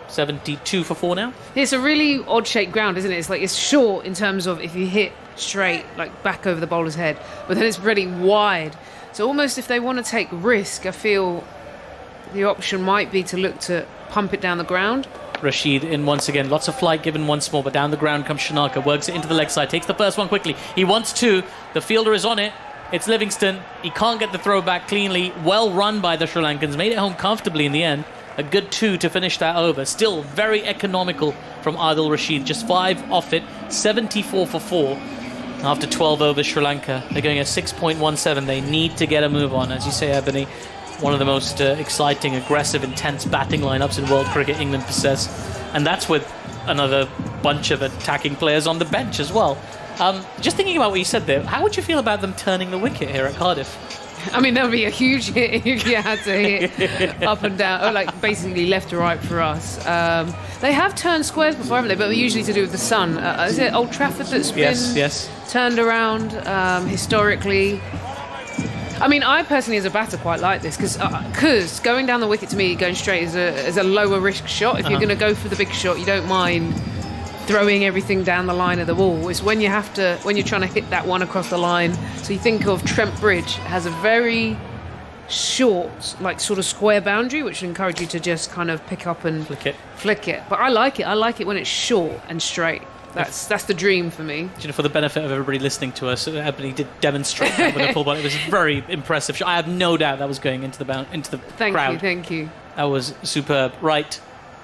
72 for 4 now. It's a really odd-shaped ground, isn't it? It's like it's short in terms of if you hit straight, like back over the bowler's head, but then it's really wide. So almost if they want to take risk, I feel the option might be to look to pump it down the ground. Rashid in once again. Lots of flight given once more, but down the ground comes Shanaka. Works it into the leg side. Takes the first one quickly. He wants 2. The fielder is on it. It's Livingstone. He can't get the throw back cleanly. Well run by the Sri Lankans. Made it home comfortably in the end. A good 2 to finish that over. Still very economical from Adil Rashid. Just 5 off it. 74 for 4. After 12 overs, Sri Lanka, they're going at 6.17. They need to get a move on. As you say, Ebony, one of the most exciting, aggressive, intense batting lineups in world cricket England possess, and that's with another bunch of attacking players on the bench as well. Just thinking about what you said there, how would you feel about them turning the wicket here at Cardiff? I mean, that would be a huge hit if you had to hit up and down, or like basically left to right for us. They have turned squares before, haven't they? But usually to do with the sun. Is it Old Trafford that's been turned around historically? I mean, I personally, as a batter, quite like this because going down the wicket to me, going straight is a lower risk shot. If you're going to go for the big shot, you don't mind throwing everything down the line of the wall. It's when you're trying to hit that one across the line. So you think of Trent Bridge has a very short, like sort of square boundary, which would encourage you to just kind of pick up and flick it. But I like it. I like it when it's short and straight. That's the dream for me. You know, for the benefit of everybody listening to us, Ebony did demonstrate that with a full ball. It was a very impressive shot. I have no doubt that was going into the crowd. Thank you. That was superb. Right,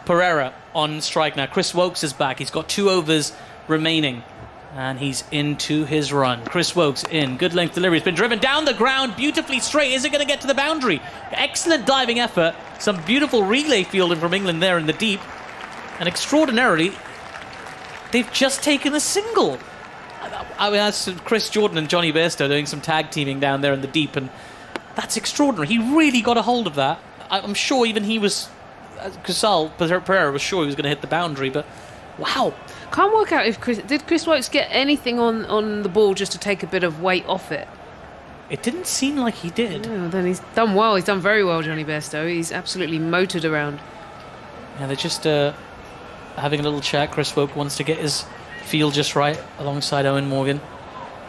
Perera on strike now. Chris Woakes is back. He's got 2 overs remaining, and he's into his run. Chris Woakes in. Good length delivery. It's been driven down the ground beautifully straight. Is it going to get to the boundary? Excellent diving effort. Some beautiful relay fielding from England there in the deep. And extraordinarily, they've just taken a single. I mean, that's Chris Jordan and Jonny Bairstow doing some tag teaming down there in the deep, and that's extraordinary. He really got a hold of that. I'm sure even he was... Kusal, Perera was sure he was going to hit the boundary, but wow. Can't work out if did Chris Woakes get anything on the ball just to take a bit of weight off it? It didn't seem like he did. Yeah, then he's done well. He's done very well, Jonny Bairstow. He's absolutely motored around. Yeah, they're just having a little chat. Chris Woakes wants to get his field just right alongside Eoin Morgan.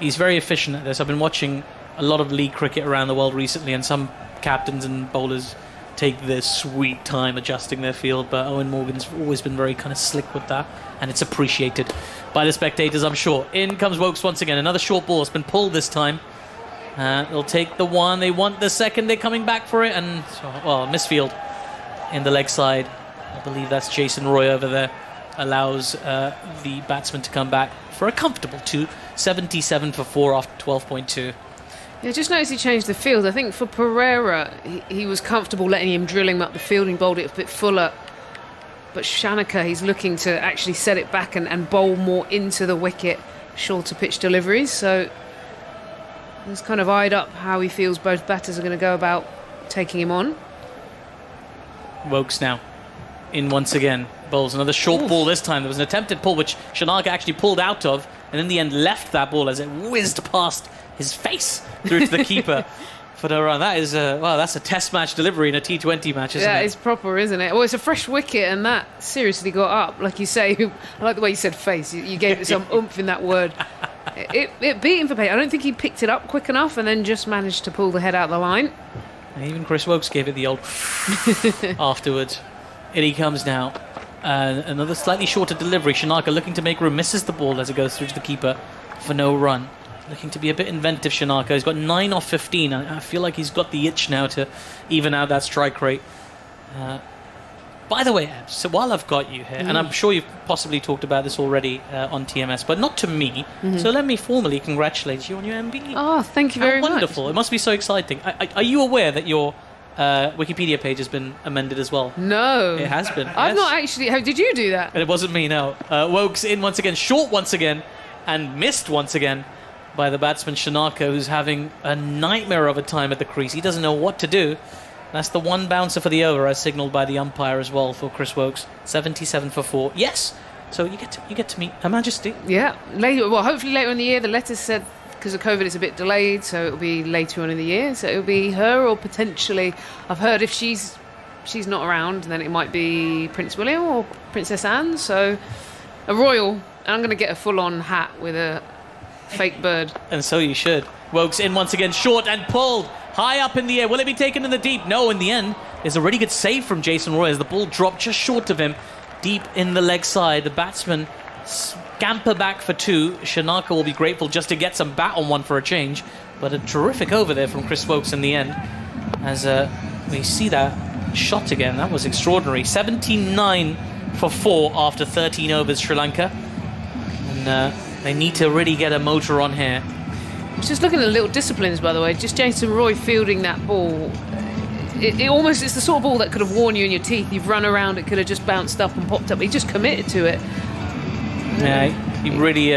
He's very efficient at this. I've been watching a lot of league cricket around the world recently, and some captains and bowlers take their sweet time adjusting their field, but Eoin Morgan's always been very kind of slick with that, and it's appreciated by the spectators, I'm sure. In comes Woakes once again. Another short ball. It's been pulled this time. They'll take the one. They want the second. They're coming back for it, and misfield in the leg side. I believe that's Jason Roy over there. Allows the batsman to come back for a comfortable 2. 77 for 4 after 12.2. Yeah, just noticed he changed the field. I think for Perera, he was comfortable letting him drill him up the field and bowled it a bit fuller. But Shanaka, he's looking to actually set it back and bowl more into the wicket, shorter pitch deliveries. So he's kind of eyed up how he feels both batters are going to go about taking him on. Woakes now in once again. Bowls another short ball this time. There was an attempted pull which Shanaka actually pulled out of, and in the end left that ball as it whizzed past his face through to the keeper for the run. That is that's a test match delivery in a T20 match, isn't it? Yeah, it's proper, isn't it? Well, it's a fresh wicket, and that seriously got up. Like you say, I like the way you said face. You gave it some oomph in that word. It beat him for pace. I don't think he picked it up quick enough and then just managed to pull the head out of the line. And even Chris Woakes gave it the old afterwards. In he comes now. Another slightly shorter delivery. Shanaka looking to make room. Misses the ball as it goes through to the keeper for no run. Looking to be a bit inventive, Shanaka. He's got 9 off 15. I feel like he's got the itch now to even out that strike rate. By the way, Eb, so while I've got you here, and I'm sure you've possibly talked about this already on TMS, but not to me, so let me formally congratulate you on your MB. Oh, thank you very much. Wonderful. It must be so exciting. Are you aware that your Wikipedia page has been amended as well? No. It has been. I've not actually... How did you do that? And it wasn't me, no. Woakes in once again, short once again, and missed once again by the batsman Shanaka, who's having a nightmare of a time at the crease. He doesn't know what to do. That's the one bouncer for the over, as signalled by the umpire as well for Chris Woakes. 77 for 4. Yes. So you get to meet Her Majesty. Yeah. Later. Well, hopefully later in the year. The letter said because of COVID it's a bit delayed, so it'll be later on in the year. So it'll be her, or potentially, I've heard if she's not around, then it might be Prince William or Princess Anne. So a royal. And I'm going to get a full-on hat with a fake bird. And so you should. Woakes in once again, short and pulled. High up in the air. Will it be taken in the deep? No, in the end. There's a really good save from Jason Roy as the ball dropped just short of him. Deep in the leg side. The batsman scamper back for 2. Shanaka will be grateful just to get some bat on one for a change. But a terrific over there from Chris Woakes in the end. As we see that shot again. That was extraordinary. 79 for 4 after 13 overs, Sri Lanka. And they need to really get a motor on here. Just looking at the little disciplines, by the way, just Jason Roy fielding that ball. it almost, it's the sort of ball that could have worn you in your teeth. You've run around, it could have just bounced up and popped up. He just committed to it. Yeah, he really,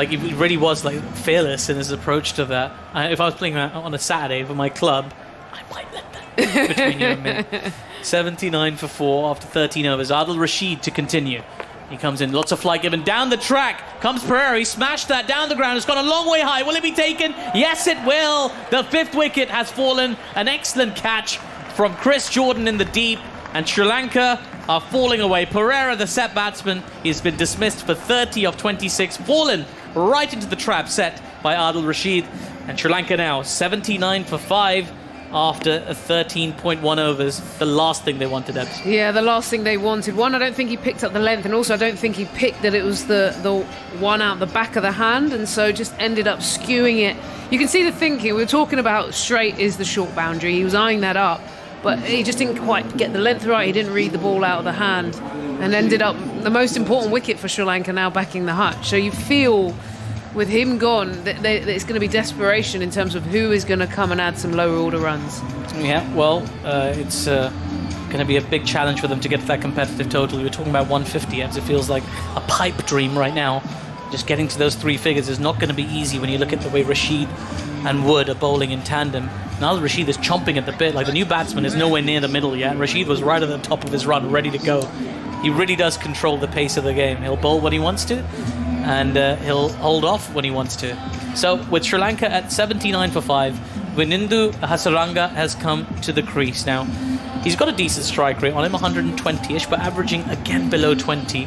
he really was like fearless in his approach to that. If I was playing that on a Saturday for my club, I might let that between you and me. 79 for 4 after 13 overs. Adil Rashid to continue. He comes in, lots of flight given down the track. Comes Perera, he smashed that down the ground. It's gone a long way high. Will it be taken? Yes, it will. The 5th wicket has fallen. An excellent catch from Chris Jordan in the deep. And Sri Lanka are falling away. Perera, the set batsman, he's been dismissed for 30 of 26. Fallen right into the trap set by Adil Rashid. And Sri Lanka now 79 for 5. After 13.1 overs, the last thing they wanted, Ebs. Yeah, the last thing they wanted. One, I don't think he picked up the length, and also I don't think he picked that it was the one out the back of the hand, and so just ended up skewing it. You can see the thinking. We were talking about straight is the short boundary. He was eyeing that up, but he just didn't quite get the length right. He didn't read the ball out of the hand, and ended up the most important wicket for Sri Lanka now backing the hutch. So you feel, with him gone, that it's going to be desperation in terms of who is going to come and add some lower order runs. Yeah, well, it's going to be a big challenge for them to get to that competitive total. We were talking about 150, as it feels like a pipe dream right now. Just getting to those 3 figures is not going to be easy when you look at the way Rashid and Wood are bowling in tandem. Now Rashid is chomping at the bit. Like, the new batsman is nowhere near the middle yet. Rashid was right at the top of his run, ready to go. He really does control the pace of the game. He'll bowl when he wants to, and he'll hold off when he wants to. So with Sri Lanka at 79 for 5, Wanindu Hasaranga has come to the crease. Now, he's got a decent strike rate on him, 120-ish, but averaging again below 20.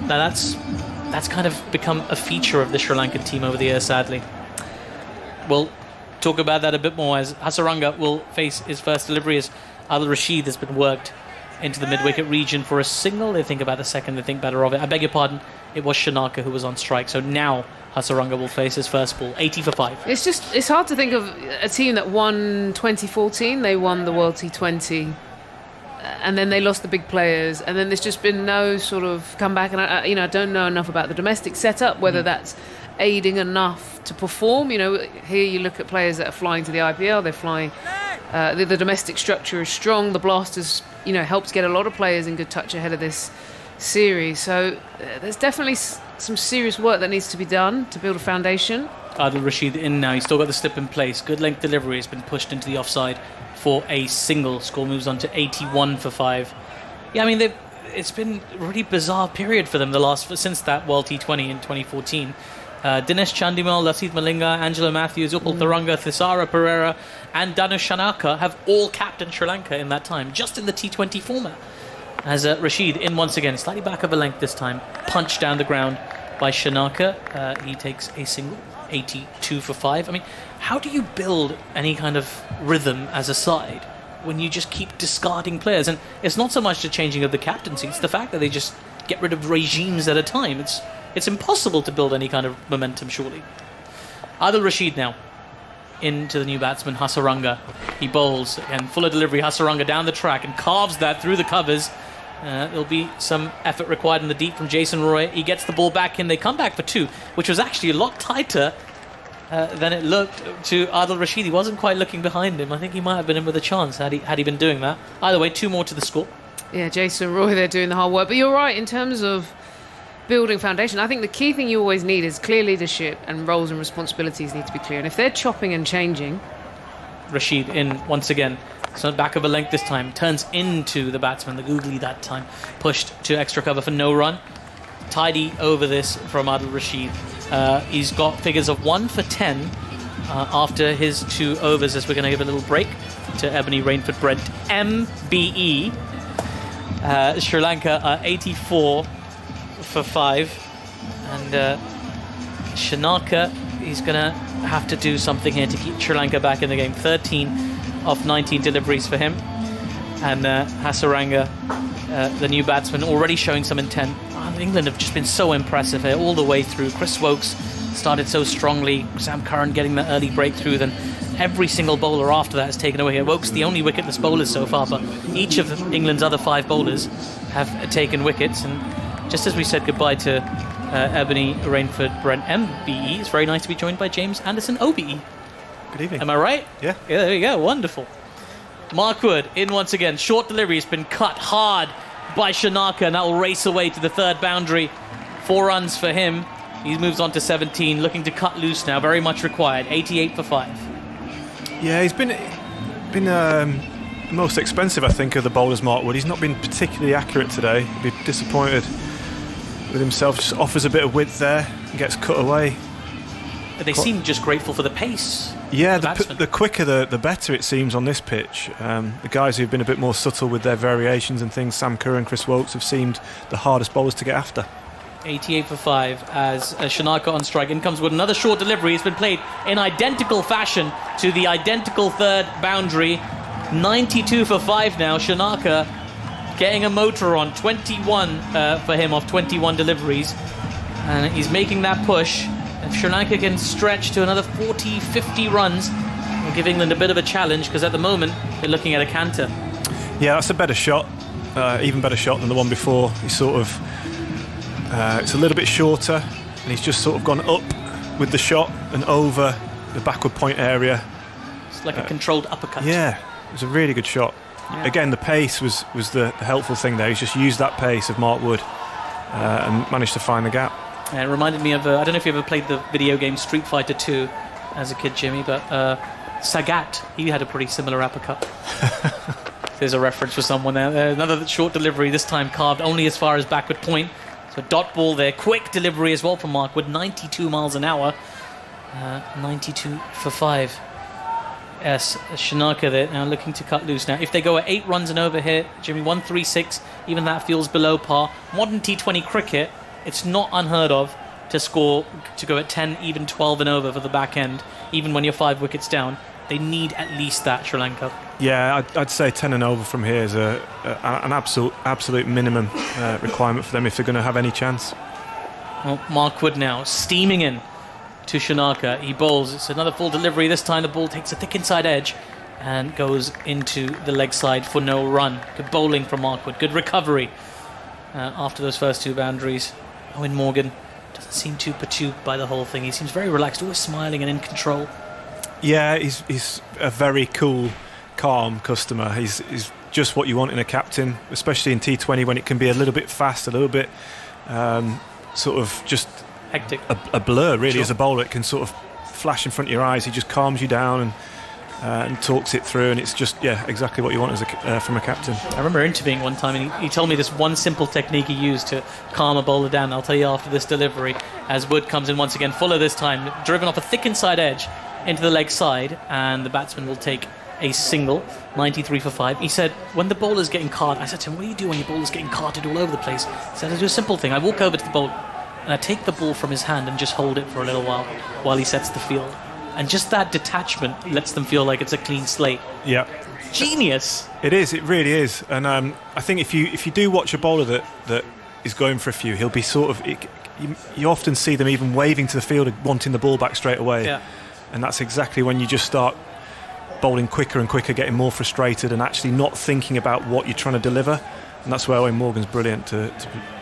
Now that's kind of become a feature of the Sri Lankan team over the years, sadly. We'll talk about that a bit more as Hasaranga will face his first delivery as Adil Rashid has been worked into the mid-wicket region for a single. They think about the second, they think better of it. I beg your pardon, it was Shanaka who was on strike. So now Hasaranga will face his first ball, 80 for 5. It's hard to think of a team that won 2014. They won the World T20, and then they lost the big players, and then there's just been no sort of comeback. And I don't know enough about the domestic setup, whether that's aiding enough to perform. Here you look at players that are flying to the IPL, they're flying. The domestic structure is strong. The Blasters, helped get a lot of players in good touch ahead of this series. So there's definitely some serious work that needs to be done to build a foundation. Adil Rashid in now. He's still got the slip in place. Good length delivery has been pushed into the offside for a single. Score moves on to 81 for 5. Yeah, I mean, it's been a really bizarre period for them since that World T20 in 2014. Dinesh Chandimal, Lasith Malinga, Angelo Matthews, Upal Tharanga, Thisara Perera and Shanaka have all captained Sri Lanka in that time, just in the T20 format. As Rashid in once again, slightly back of a length this time, punched down the ground by Shanaka. He takes a single, 82 for 5. I mean, how do you build any kind of rhythm as a side when you just keep discarding players? And it's not so much the changing of the captaincy, it's the fact that they just get rid of regimes at a time. It's impossible to build any kind of momentum, surely. Adil Rashid now into the new batsman, Hasaranga. He bowls, and fuller delivery, Hasaranga down the track and carves that through the covers. There'll be some effort required in the deep from Jason Roy. He gets the ball back in. They come back for 2, which was actually a lot tighter than it looked to Adil Rashid. He wasn't quite looking behind him. I think he might have been in with a chance had he been doing that. Either way, 2 more to the score. Yeah, Jason Roy, they're doing the hard work. But you're right, in terms of building foundation, I think the key thing you always need is clear leadership, and roles and responsibilities need to be clear. And if they're chopping and changing... Rashid in once again. So back of a length this time. Turns into the batsman, the googly that time. Pushed to extra cover for no run. Tidy over this from Adil Rashid. He's got figures of 1 for 10 after his 2 overs, as we're going to give a little break to Ebony Rainford Brent MBE. Sri Lanka are 84 for 5, and Shanaka, he's going to have to do something here to keep Sri Lanka back in the game. 13 of 19 deliveries for him, and Hasaranga, the new batsman, already showing some intent. England have just been so impressive here all the way through. Chris Woakes started so strongly, Sam Curran getting the early breakthrough, then every single bowler after that is taken away here. Woakes the only wicketless bowlers so far, but each of England's other 5 bowlers have taken wickets. And just as we said goodbye to Ebony Rainford Brent MBE, it's very nice to be joined by James Anderson OBE. Good evening. Am I right? Yeah. Yeah, there you go. Wonderful. Markwood in once again. Short delivery has been cut hard by Shanaka, and that will race away to the third boundary. 4 runs for him. He moves on to 17, looking to cut loose now. Very much required. 88 for 5. Yeah, he's been most expensive, I think, of the bowlers, Markwood. He's not been particularly accurate today. He'd be disappointed with himself. Just offers a bit of width there and gets cut away. But they seem just grateful for the pace. Yeah, the quicker the better it seems on this pitch. The guys who've been a bit more subtle with their variations and things, Sam Curran, Chris Woakes, have seemed the hardest bowlers to get after. 88 for 5 as Shanaka on strike. In comes with another short delivery. It's been played in identical fashion to the identical third boundary. 92 for 5 now. Shanaka getting a motor on. 21 for him off 21 deliveries. And he's making that push. If Sri Lanka can stretch to another 40, 50 runs, we'll give England a bit of a challenge, because at the moment they're looking at a canter. Yeah, that's a better shot. Even better shot than the one before. He's sort of... it's a little bit shorter, and he's just sort of gone up with the shot and over the backward point area. It's like a controlled uppercut. Yeah, it was a really good shot. Yeah. Again, the pace was the helpful thing there. He's just used that pace of Markwood and managed to find the gap. It reminded me of, I don't know if you ever played the video game Street Fighter 2 as a kid, Jimmy, but Sagat, he had a pretty similar uppercut. There's a reference for someone there. Another short delivery, this time carved only as far as backward point. So dot ball there. Quick delivery as well from Markwood, 92 miles an hour. 92 for 5. Yes, Shanaka there now looking to cut loose. Now, if they go at 8 runs and over here, Jimmy, 136, even that feels below par. Modern T20 cricket, it's not unheard of to go at 10, even 12 and over for the back end, even when you're 5 wickets down. They need at least that, Sri Lanka. Yeah, I'd say 10 and over from here is an absolute minimum requirement for them if they're going to have any chance. Well, Markwood now steaming in to Shanaka. He bowls. It's another full delivery. This time the ball takes a thick inside edge and goes into the leg side for no run. Good bowling from Markwood. Good recovery after those first 2 boundaries. Eoin Morgan doesn't seem too perturbed by the whole thing. He seems very relaxed, always smiling and in control. Yeah, he's a very cool, calm customer. He's just what you want in a captain, especially in T20 when it can be a little bit fast, a little bit sort of just hectic. A blur, really, sure. As a bowler. It can sort of flash in front of your eyes. He just calms you down and talks it through, and it's just, exactly what you want from a captain. I remember interviewing one time, and he told me this one simple technique he used to calm a bowler down. I'll tell you after this delivery, as Wood comes in once again, Fuller this time, driven off a thick inside edge into the leg side, and the batsman will take a single. 93 for 5. He said, when the bowler's getting carted, I said to him, what do you do when your bowler's getting carted all over the place? He said, I do a simple thing. I walk over to the bowler and I take the ball from his hand and just hold it for a little while he sets the field. And just that detachment lets them feel like it's a clean slate. Yeah. Genius. It is, it really is. And I think if you do watch a bowler that is going for a few, he'll be sort of... You often see them even waving to the fielder, wanting the ball back straight away. Yeah. And that's exactly when you just start bowling quicker and quicker, getting more frustrated and actually not thinking about what you're trying to deliver. And that's where Eoin Morgan's brilliant, to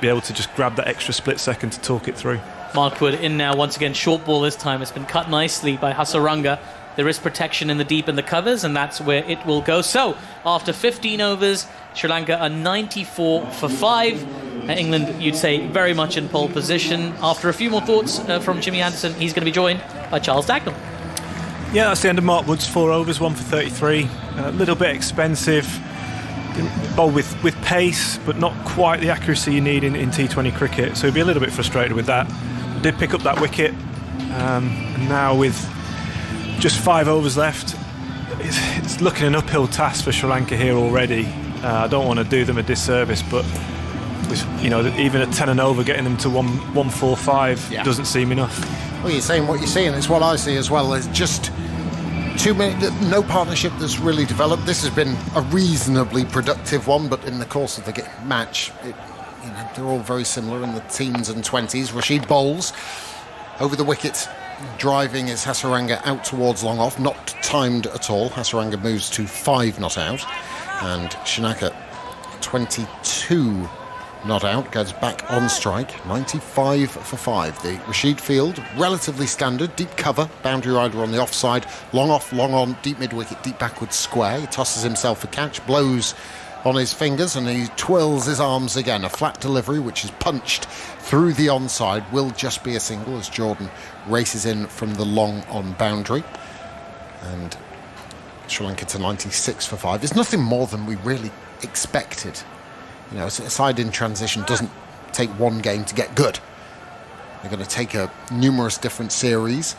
be able to just grab that extra split second to talk it through. Markwood in now once again, short ball this time. It's been cut nicely by Hasaranga. There is protection in the deep and the covers, and that's where it will go. So after 15 overs, Sri Lanka are 94 for 5. England, you'd say, very much in pole position. After a few more thoughts from Jimmy Anderson, he's going to be joined by Charles Dagnall. Yeah, that's the end of Mark Wood's 4 overs, 1 for 33. A little bit expensive. Bowl with pace, but not quite the accuracy you need in T20 cricket. So he'll be a little bit frustrated with that. Did pick up that wicket. And now with just 5 overs left, it's looking an uphill task for Sri Lanka here already. I don't want to do them a disservice, but even a 10 and over, getting them to 145 doesn't seem enough. Well, you're saying what you're saying. It's what I see as well. There's just too many, no partnership that's really developed. This has been a reasonably productive one, but in the course of the match, they're all very similar in the teens and 20s. Rashid bowls over the wicket. Driving is Hasaranga out towards long off, not timed at all. Hasaranga moves to 5 not out, and Shanaka 22 not out, goes back on strike. 95 for 5. The Rashid field, relatively standard. Deep cover, boundary rider on the offside. Long off, long on, deep mid-wicket, deep backwards square. He tosses himself a catch, blows on his fingers, and he twirls his arms again. A flat delivery, which is punched through the onside, will just be a single as Jordan races in from the long on boundary. And Sri Lanka to 96 for 5. There's nothing more than we really expected. You know, a side in transition doesn't take one game to get good. They're going to take numerous different series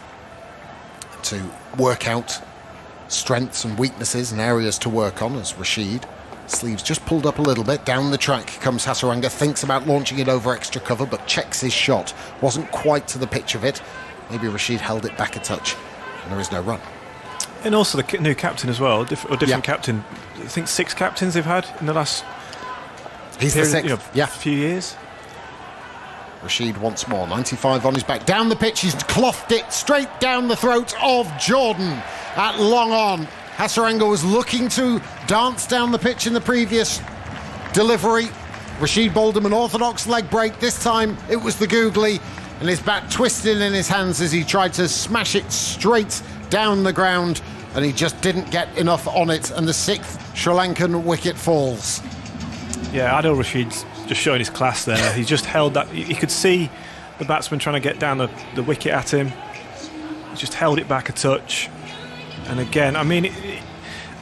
to work out strengths and weaknesses and areas to work on, as Rashid, sleeves just pulled up a little bit. Down the track comes Hasaranga, thinks about launching it over extra cover, but checks his shot. Wasn't quite to the pitch of it. Maybe Rashid held it back a touch, and there is no run. And also the new captain as well, different captain. I think 6 captains they've had in the last He's period, the 6th. Few years. Rashid once more, 95 on his back. Down the pitch, he's clothed it straight down the throat of Jordan at long on. Hasaranga was looking to dance down the pitch in the previous delivery. Rashid bowled him an orthodox leg break. This time it was the googly, and his bat twisted in his hands as he tried to smash it straight down the ground, and he just didn't get enough on it, and the 6th Sri Lankan wicket falls. Yeah, Adil Rashid's just showing his class there. He just held that. You could see the batsman trying to get down the wicket at him. He just held it back a touch. And again, I mean,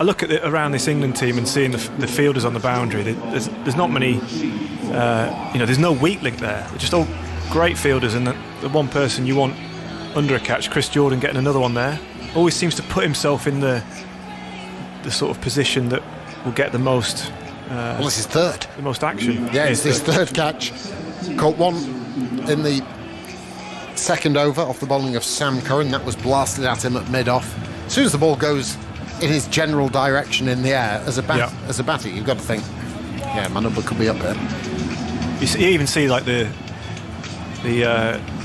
I look at around this England team and seeing the fielders on the boundary. There's not many, there's no weak link there. They're just all great fielders, and the one person you want under a catch, Chris Jordan, getting another one there, always seems to put himself in the sort of position that will get the most. Well, this is third. The most action. Yeah, it's his third catch. Caught one in the second over off the bowling of Sam Curran. That was blasted at him at mid-off. As soon as the ball goes in his general direction in the air, as a batter, you've got to think, yeah, my number could be up there. You even see like the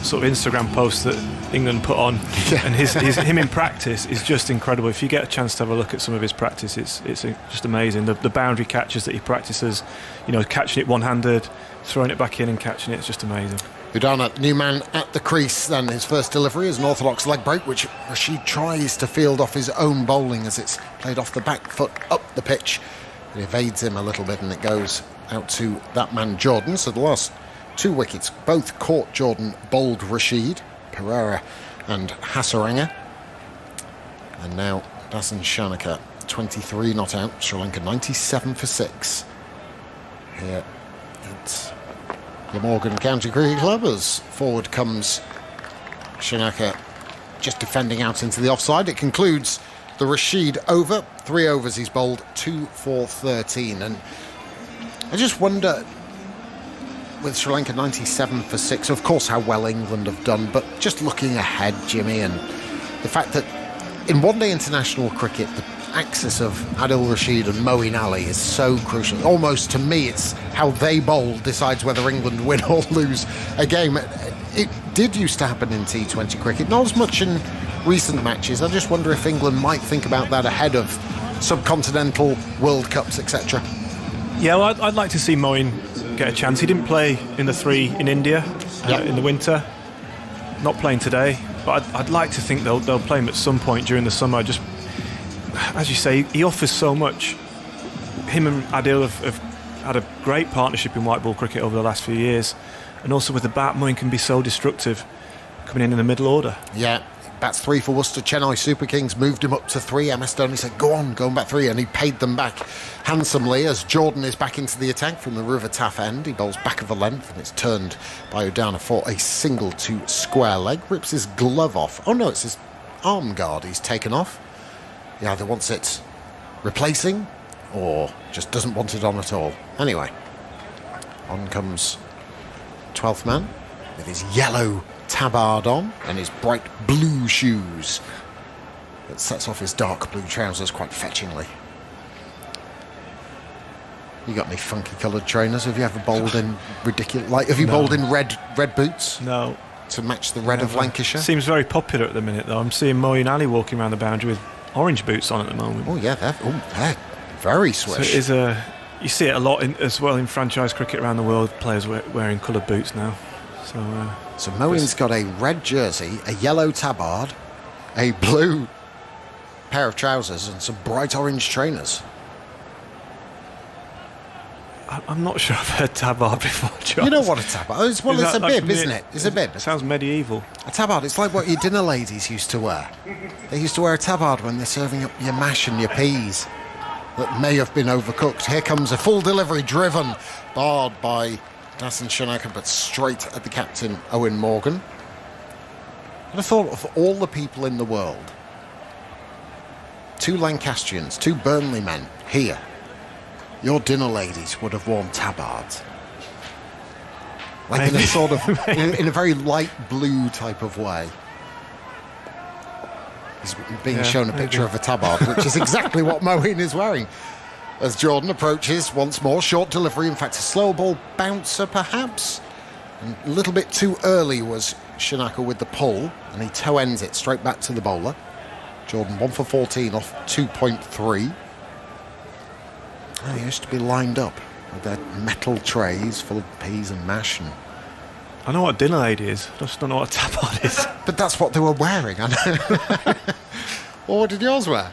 sort of Instagram post that England put on, and him in practice is just incredible. If you get a chance to have a look at some of his practice, it's just amazing. The boundary catches that he practices, catching it one-handed, throwing it back in and catching it, it's just amazing. Udana, new man at the crease, then his first delivery is an orthodox leg break, which Rashid tries to field off his own bowling as it's played off the back foot up the pitch. It evades him a little bit and it goes out to that man Jordan. So the last 2 wickets both caught Jordan, bowled Rashid, Perera and Hasaranga. And now Dasun Shanaka, 23 not out, Sri Lanka 97 for 6 here at the Morgan County Cricket Club. As forward comes Shanaka, just defending out into the offside. It concludes the Rashid over. 3 overs he's bowled, 2 for 13. And I just wonder, with Sri Lanka 97 for 6, of course how well England have done, but just looking ahead, Jimmy, and the fact that in one-day international cricket the axis of Adil Rashid and Moeen Ali is so crucial. Almost, to me, it's how they bowl decides whether England win or lose a game. It did used to happen in T20 cricket, not as much in recent matches. I just wonder if England might think about that ahead of subcontinental World Cups, etc. Yeah, well, I'd like to see Moeen get a chance. He didn't play in the 3 in India in the winter. Not playing today, but I'd like to think they'll play him at some point during the summer. Just as you say, he offers so much. Him and Adil have had a great partnership in white ball cricket over the last few years, and also with the bat, Moeen can be so destructive coming in the middle order. Yeah, bats 3 for Worcester. Chennai Super Kings moved him up to 3. MS Dhoni said, go on, going back 3, and he paid them back handsomely as Jordan is back into the attack from the River Taff end. He bowls back of the length, and it's turned by Udana for a single to square leg. Rips his glove off. Oh no, it's his arm guard he's taken off. He either wants it replacing or just doesn't want it on at all. Anyway, on comes 12th man with his yellow tabard on and his bright blue shoes that sets off his dark blue trousers quite fetchingly. You got any funky coloured trainers? Have you ever bowled in ridiculous? Like, have you bowled in red boots? No. To match the red of Lancashire? Seems very popular at the minute, though. I'm seeing Moeen Ali walking around the boundary with orange boots on at the moment. Oh yeah, they're very swish. So it is you see it a lot as well in franchise cricket around the world. Players wearing coloured boots now. So Moeen's got a red jersey, a yellow tabard, a blue pair of trousers, and some bright orange trainers. I'm not sure I've heard tabard before, John. You know what a tabard is? Well, it's a bib, isn't it? It's a bib. It sounds medieval. A tabard, it's like what your dinner ladies used to wear. They used to wear a tabard when they're serving up your mash and your peas that may have been overcooked. Here comes a full delivery, driven, barred by Dasun Shanaka, but straight at the captain, Eoin Morgan. And I thought of all the people in the world, 2 Lancastrians, 2 Burnley men here, your dinner ladies would have worn tabards. Like in a sort of, in a very light blue type of way. He's being shown a picture of a tabard, which is exactly what Moeen is wearing. As Jordan approaches once more, short delivery, in fact a slow ball bouncer perhaps. And a little bit too early was Shanaka with the pull, and he toe ends it straight back to the bowler. Jordan 1 for 14 off 2.3. They used to be lined up with their metal trays full of peas and mash. And I know what a dinner lady is. I just don't know what a tabard is. but that's what they were wearing. I know. Well, what did yours wear?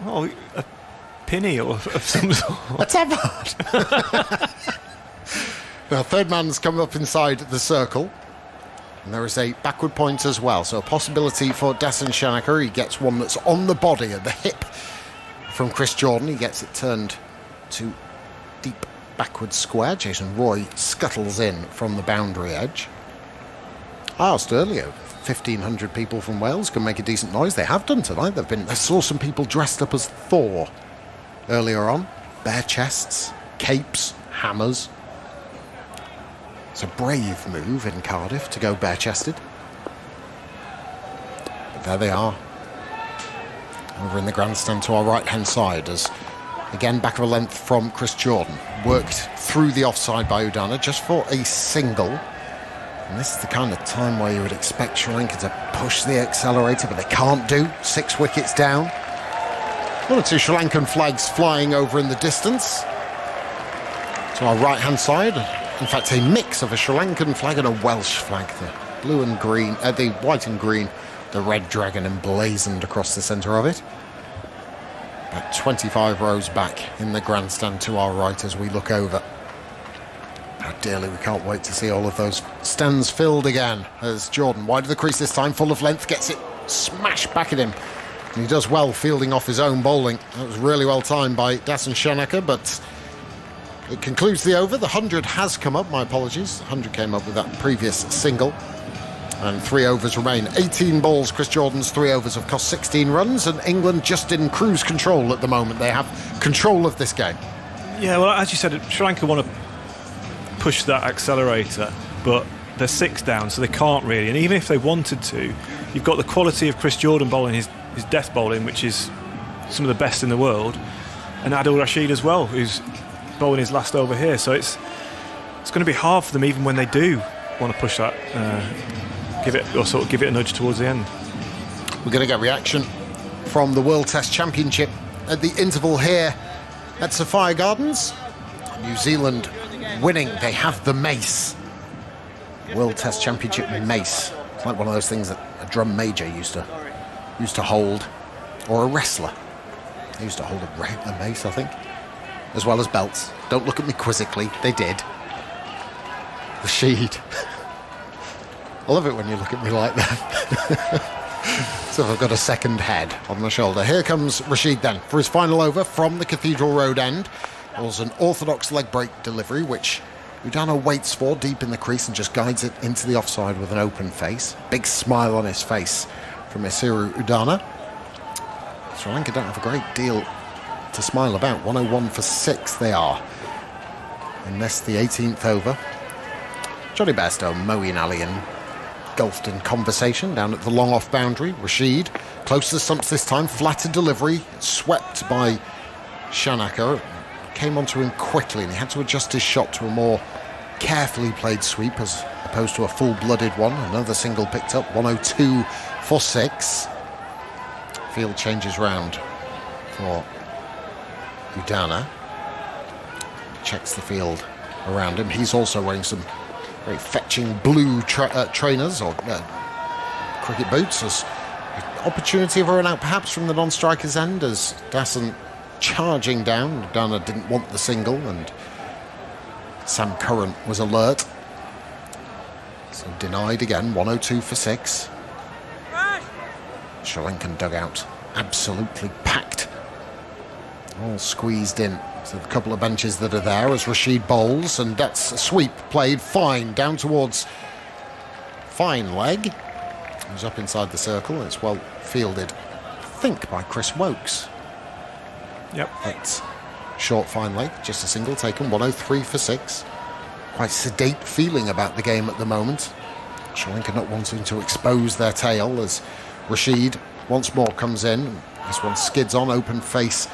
Oh, a pinny or of some sort. A tabard. Now, third man's come up inside the circle. And there is a backward point as well. So a possibility for Dasun Shanaka. He gets one that's on the body at the hip from Chris Jordan. He gets it turned to deep backward square. Jason Roy scuttles in from the boundary edge. I asked earlier, 1,500 people from Wales can make a decent noise. They have done tonight. I saw some people dressed up as Thor earlier on. Bare chests, capes, hammers. It's a brave move in Cardiff to go bare-chested. But there they are. Over in the grandstand to our right-hand side, as again back of a length from Chris Jordan. Worked through the offside by Udana just for a single. And this is the kind of time where you would expect Sri Lanka to push the accelerator, but they can't do. 6 wickets down. 1 or 2 Sri Lankan flags flying over in the distance. To our right-hand side, in fact, a mix of a Sri Lankan flag and a Welsh flag. The blue and green, the white and green, the red dragon emblazoned across the centre of it. About 25 rows back in the grandstand to our right as we look over. How dearly we can't wait to see all of those stands filled again. As Jordan, wide of the crease this time, full of length, gets it smashed back at him. And he does well fielding off his own bowling. That was really well timed by Dasun Shanaka, but it concludes the over. The 100 has come up, my apologies. 100 came up with that previous single. And 3 overs remain. 18 balls, Chris Jordan's 3 overs have cost 16 runs, and England just in cruise control at the moment. They have control of this game. Yeah, well, as you said, Sri Lanka want to push that accelerator, but they're 6 down, so they can't really. And even if they wanted to, you've got the quality of Chris Jordan bowling, his death bowling, which is some of the best in the world, and Adil Rashid as well, who's bowling his last over here. So it's going to be hard for them, even when they do want to push that, give it a nudge towards the end. We're going to get reaction from the World Test Championship at the interval here at Sapphire Gardens. New Zealand winning. They have the mace. World Test Championship mace. It's like one of those things that a drum major used to hold, or a wrestler. They used to hold a mace, I think, as well as belts. Don't look at me quizzically. They did. Rashid. I love it when you look at me like that. So I've got a second head on my shoulder. Here comes Rashid then for his final over from the Cathedral Road end. It was an orthodox leg break delivery, which Udana waits for deep in the crease and just guides it into the offside with an open face. Big smile on his face from Isuru Udana. Sri Lanka don't have a great deal to smile about. 101 for 6 they are. And this the 18th over. Jonny Bairstow, Moeen Ali engulfed in conversation down at the long off boundary. Rashid close to the stumps this time, flatter delivery, swept by Shanaka. Came onto him quickly and he had to adjust his shot to a more carefully played sweep as opposed to a full-blooded one. Another single picked up, 102 for 6. Field changes round for Udana. checks the field around him. He's also wearing some very fetching blue trainers or cricket boots. As opportunity of a run out perhaps from the non-striker's end as Dasun charging down. Udana didn't want the single and Sam Curran was alert. So denied again, 102 for 6. Sri Lankan dugout absolutely packed. All squeezed in to the couple of benches that are there as Rashid bowls, and that's a sweep played fine down towards fine leg. He's up inside the circle and it's well fielded, I think, by Chris Woakes. Yep. It's short fine leg, just a single taken, 103 for 6. Quite sedate feeling about the game at the moment. Sri Lanka not wanting to expose their tail as Rashid once more comes in. This one skids on, open face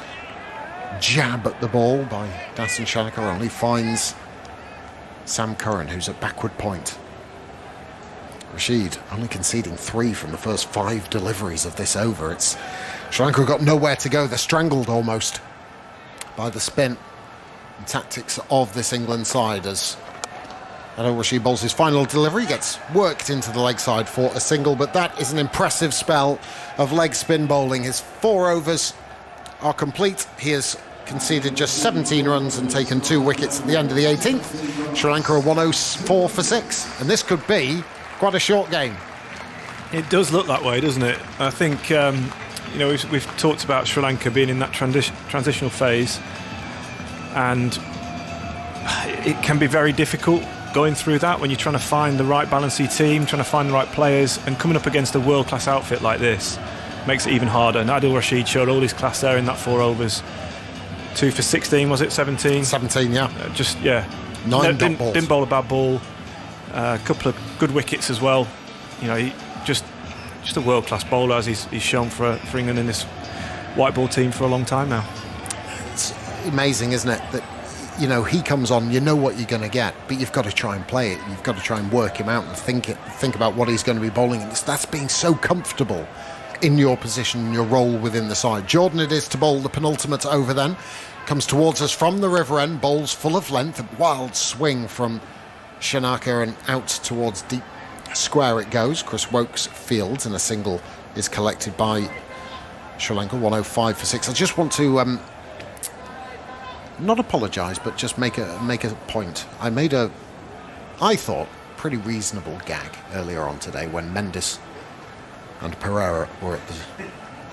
jab at the ball by Dasun Shanaka, only finds Sam Curran, who's at backward point. Rashid only conceding 3 from the first 5 deliveries of this over. It's Sri Lanka got nowhere to go. They're strangled almost by the spin and tactics of this England side as Adil Rashid bowls his final delivery, gets worked into the leg side for a single, but that is an impressive spell of leg spin bowling. His 4 overs are complete. He has conceded just 17 runs and taken 2 wickets at the end of the 18th. Sri Lanka are 104 for 6, and this could be quite a short game. It does look that way, doesn't it? I think we've talked about Sri Lanka being in that transitional phase, and it can be very difficult going through that when you're trying to find the right balance of your team, trying to find the right players, and coming up against a world-class outfit like this makes it even harder. And Adil Rashid showed all his class there in that 4 overs. 2 for 16, was it? 17? 17, yeah. 9 didn't bowl a bad ball. A couple of good wickets as well. He just a world-class bowler, as he's shown for England in this white ball team for a long time now. It's amazing, isn't it, that he comes on, you know what you're going to get, but you've got to try and play it. You've got to try and work him out and think about what he's going to be bowling. And that's being so comfortable in your position, your role within the side. Jordan it is to bowl the penultimate over then. Comes towards us from the river end, bowls full of length, a wild swing from Shanaka and out towards deep square it goes. Chris Woakes fields and a single is collected by Sri Lanka, 105 for 6. I just want to not apologise, but just make a point. I made I thought, pretty reasonable gag earlier on today when Mendis and Perera were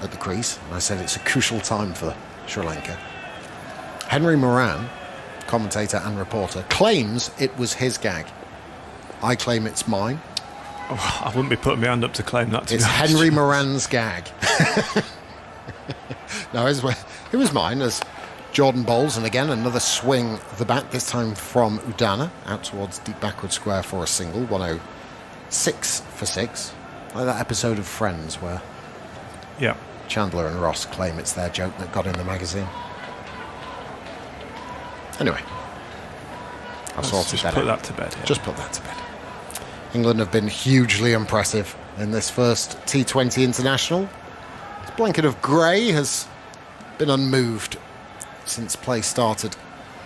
at the crease, and I said it's a crucial time for Sri Lanka. Henry Moran, commentator and reporter, claims it was his gag. I claim it's mine. Oh, I wouldn't be putting my hand up to claim that. It's Henry Moran's gag. No, it was mine as Jordan bowls, and again another swing of the bat, this time from Udana, out towards deep backward square for a single, 106 for 6. Like that episode of Friends where Chandler and Ross claim it's their joke that got in the magazine. Anyway, I've sorted that out. Put that to bed. Yeah. Just put that to bed. England have been hugely impressive in this first T20 international. This blanket of grey has been unmoved since play started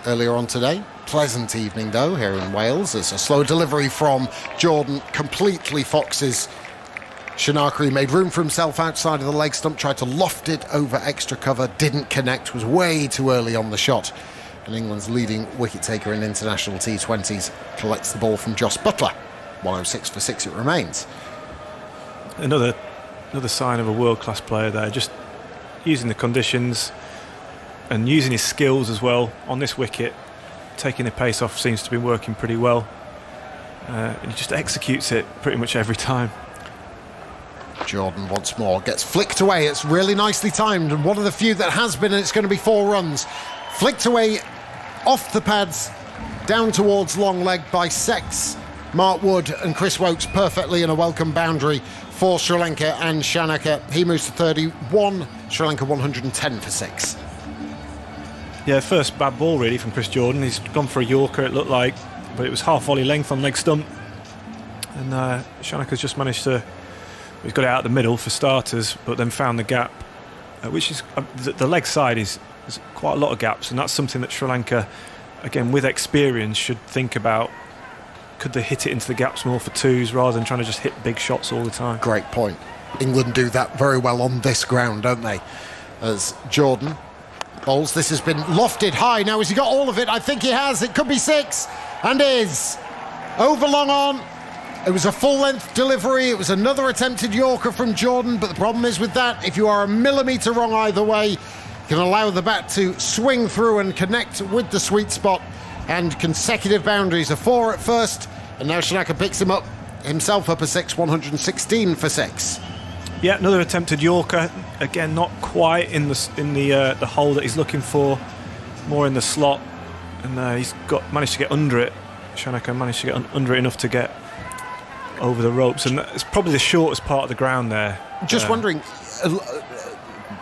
earlier on today. Pleasant evening though here in Wales. There's a slow delivery from Jordan, completely foxes Shanaka. He made room for himself outside of the leg stump, tried to loft it over extra cover, didn't connect, was way too early on the shot. And England's leading wicket taker in international T20s collects the ball from Jos Buttler. 106 for 6 it remains. Another sign of a world-class player there, just using the conditions and using his skills as well on this wicket. Taking the pace off seems to be working pretty well. And he just executes it pretty much every time. Jordan once more gets flicked away. It's really nicely timed, and one of the few that has been, and it's going to be 4 runs. Flicked away off the pads down towards long leg by Sex, Mark Wood and Chris Woakes perfectly in a welcome boundary for Sri Lanka and Shanaka. He moves to 31, Sri Lanka 110 for 6. Yeah, first bad ball really from Chris Jordan. He's gone for a Yorker, it looked like, but it was half volley length on leg stump. And Shanaka's just managed to... He's got it out the middle for starters, but then found the gap, which is... the leg side is quite a lot of gaps, and that's something that Sri Lanka again, with experience, should think about, could they hit it into the gaps more for twos rather than trying to just hit big shots all the time? Great point. England do that very well on this ground, don't they? As Jordan bowls, this has been lofted high. Now, has he got all of it? I think he has. It could be 6, and is. Over long on. It was a full-length delivery. It was another attempted Yorker from Jordan, but the problem is with that, if you are a millimetre wrong either way, you can allow the bat to swing through and connect with the sweet spot. And consecutive boundaries, a 4 at first, and now Shanaka picks him up, himself up a 6, 116 for 6. Yeah, another attempted Yorker. Again, not quite in the hole that he's looking for, more in the slot, and he's managed to get under it. Shanaka managed to get under it enough to get over the ropes, and it's probably the shortest part of the ground there. Just wondering,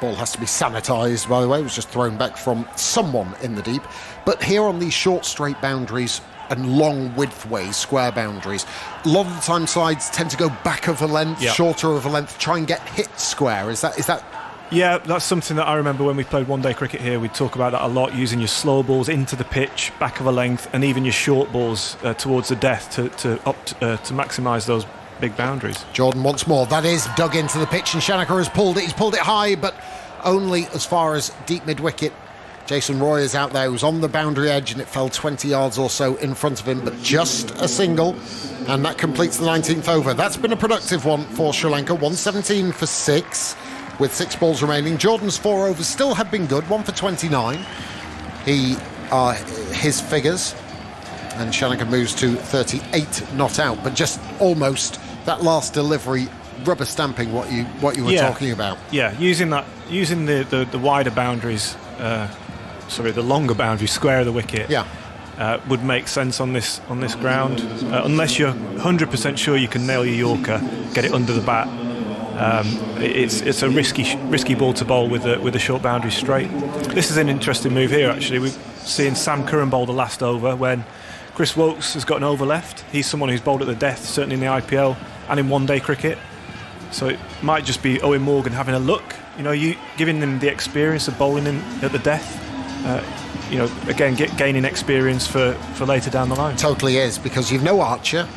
ball has to be sanitised, by the way. It was just thrown back from someone in the deep. But here on these short, straight boundaries and long widthways, square boundaries, a lot of the time sides tend to go back of a length, shorter of a length, try and get hit square. Is that? Yeah, that's something that I remember when we played one-day cricket here. We'd talk about that a lot, using your slow balls into the pitch, back of a length, and even your short balls towards the death to maximise those big boundaries. Jordan once more. That is dug into the pitch, and Shanaka has pulled it. He's pulled it high, but only as far as deep mid-wicket. Jason Roy is out there, who's on the boundary edge, and it fell 20 yards or so in front of him, but just a single, and that completes the 19th over. That's been a productive one for Sri Lanka. 117 for 6, with 6 balls remaining. Jordan's 4 overs still have been good, 1 for 29. His figures, and Shanaka moves to 38 not out, but just almost that last delivery rubber stamping what you were talking about. Yeah, using the wider boundaries, the longer boundary, square of the wicket, would make sense on this ground, unless you're 100% sure you can nail your Yorker, get it under the bat. It's a risky ball to bowl with a short boundary straight. This is an interesting move here, actually. We've seen Sam Curran bowl the last over when Chris Woakes has got an over left. He's someone who's bowled at the death, certainly in the IPL and in one-day cricket. So it might just be Eoin Morgan having a look. You giving them the experience of bowling in at the death. Again, gaining experience for later down the line. Totally is, because you've no Archer.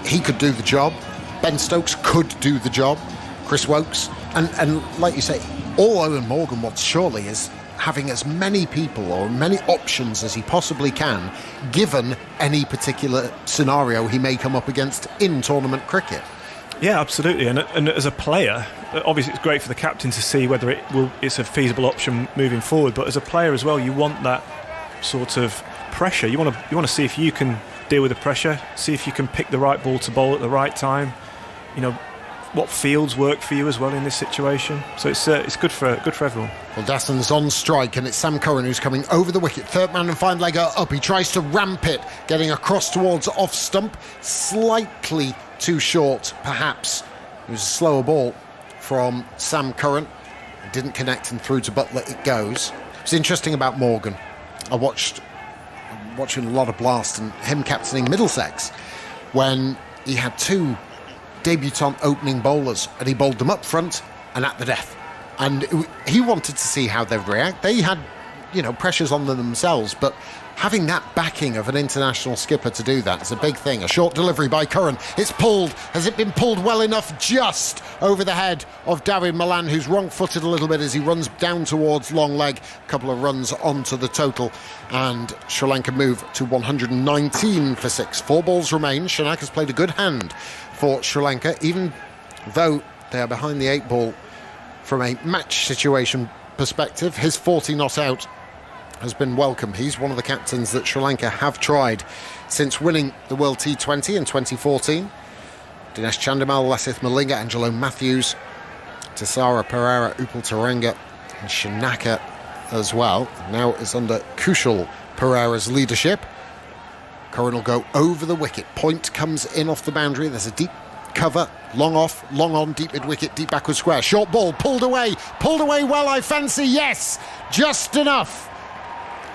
He could do the job. Ben Stokes could do the job. Chris Woakes. And like you say, all Eoin Morgan wants surely is having as many people or many options as he possibly can, given any particular scenario he may come up against in tournament cricket. Yeah, absolutely. And as a player, obviously it's great for the captain to see whether it's a feasible option moving forward. But as a player as well, you want that sort of pressure. You want to see if you can deal with the pressure, see if you can pick the right ball to bowl at the right time. What fields work for you as well in this situation. So it's good for everyone. Well, Dasun's on strike, and it's Sam Curran who's coming over the wicket. Third man and fine legger up. He tries to ramp it, getting across towards off stump. Slightly too short, perhaps. It was a slower ball from Sam Curran. It didn't connect, and through to Buttler it goes. It's interesting about Morgan. I'm watching a lot of Blast and him captaining Middlesex when he had 2 debutant opening bowlers, and he bowled them up front and at the death, and he wanted to see how they'd react. They had pressures on them themselves, but having that backing of an international skipper to do that is a big thing. A short delivery by Curran. It's pulled. Has it been pulled well enough? Just over the head of Dawid Malan, who's wrong-footed a little bit as he runs down towards long leg. A couple of runs onto the total, and Sri Lanka move to 119 for 6. 4 balls remain. Shanaka's played a good hand for Sri Lanka, even though they are behind the 8 ball from a match situation perspective. His 40 not out has been welcome. He's one of the captains that Sri Lanka have tried since winning the World T20 in 2014. Dinesh Chandimal, Lasith Malinga, Angelo Matthews, Tisara, Perera, Upal Taranga and Shanaka as well. Now it's under Kusal Perera's leadership. Curran will go over the wicket. Point comes in off the boundary. There's a deep cover, long off, long on, deep mid-wicket, deep backward square. Short ball, pulled away well, I fancy, yes, just enough.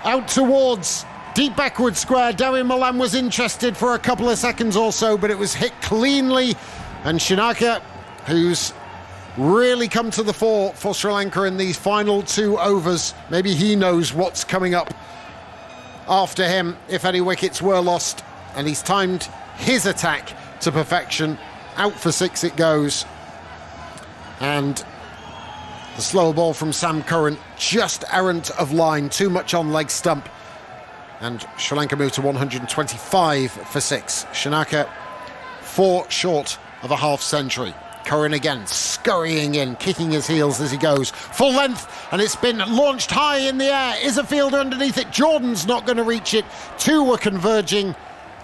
Out towards deep backward square. Dawid Malan was interested for a couple of seconds or so, but it was hit cleanly. And Shanaka, who's really come to the fore for Sri Lanka in these final 2 overs, maybe he knows what's coming up after him if any wickets were lost, and he's timed his attack to perfection. Out for 6 it goes, and the slow ball from Sam Curran just errant of line, too much on leg stump, and Sri Lanka move to 125 for 6. Shanaka 4 short of a half century. Curran again scurrying in, kicking his heels as he goes. Full length, and it's been launched high in the air. Is a fielder underneath it? Jordan's not going to reach it. 2 were converging.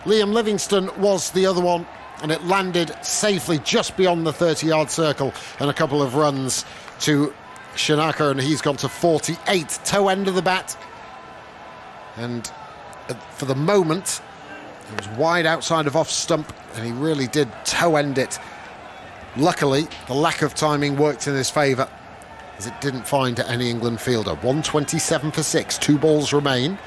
Liam Livingstone was the other one, and it landed safely just beyond the 30-yard circle, and a couple of runs to Shanaka, and he's gone to 48. Toe end of the bat, and for the moment it was wide outside of off stump, and he really did toe end it. Luckily, the lack of timing worked in his favour, as it didn't find any England fielder. 127 for 6, 2 balls remain.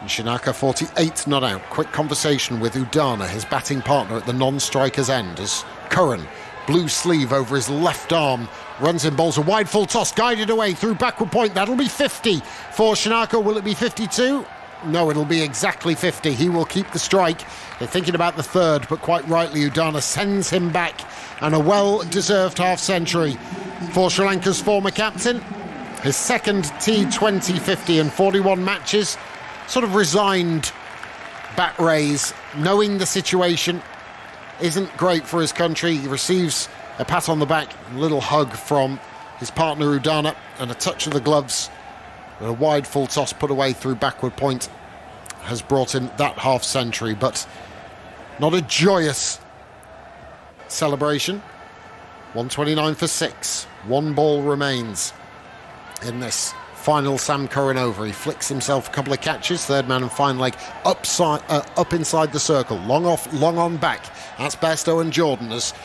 And Shanaka 48 not out. Quick conversation with Udana, his batting partner at the non-striker's end, as Curran, blue sleeve over his left arm, runs in, bowls a wide full toss, guided away through backward point. That'll be 50 for Shanaka. Will it be 52? No, it'll be exactly 50. He will keep the strike. They're thinking about the third, but quite rightly Udana sends him back, and a well-deserved half-century for Sri Lanka's former captain. His second T20 50 in 41 matches. Sort of resigned bat raise, knowing the situation isn't great for his country. He receives a pat on the back, a little hug from his partner Udana, and a touch of the gloves. A wide full toss put away through backward point has brought in that half century, but not a joyous celebration. 129 for 6, 1 ball remains in this final Sam Curran over. He flicks himself a couple of catches, third man and fine leg up inside the circle, long off, long on back. That's Bairstow and Jordan as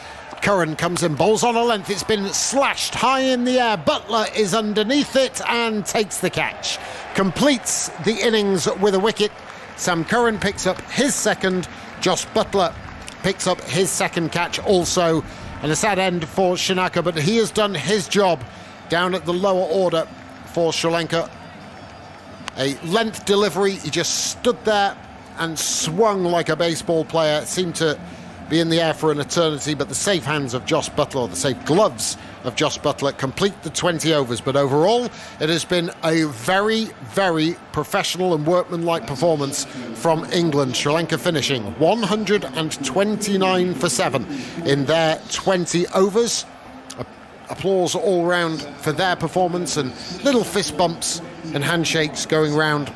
Curran comes in, bowls on a length. It's been slashed high in the air. Buttler is underneath it and takes the catch. Completes the innings with a wicket. Sam Curran picks up his second. Josh Buttler picks up his second catch also. And a sad end for Shanaka, but he has done his job down at the lower order for Sri Lanka. A length delivery. He just stood there and swung like a baseball player. It seemed to be in the air for an eternity, but the safe hands of Josh Buttler, or the safe gloves of Josh Buttler, complete the 20 overs. But overall, it has been a very, very professional and workmanlike performance from England. Sri Lanka finishing 129 for 7 in their 20 overs. Applause all round for their performance, and little fist bumps and handshakes going round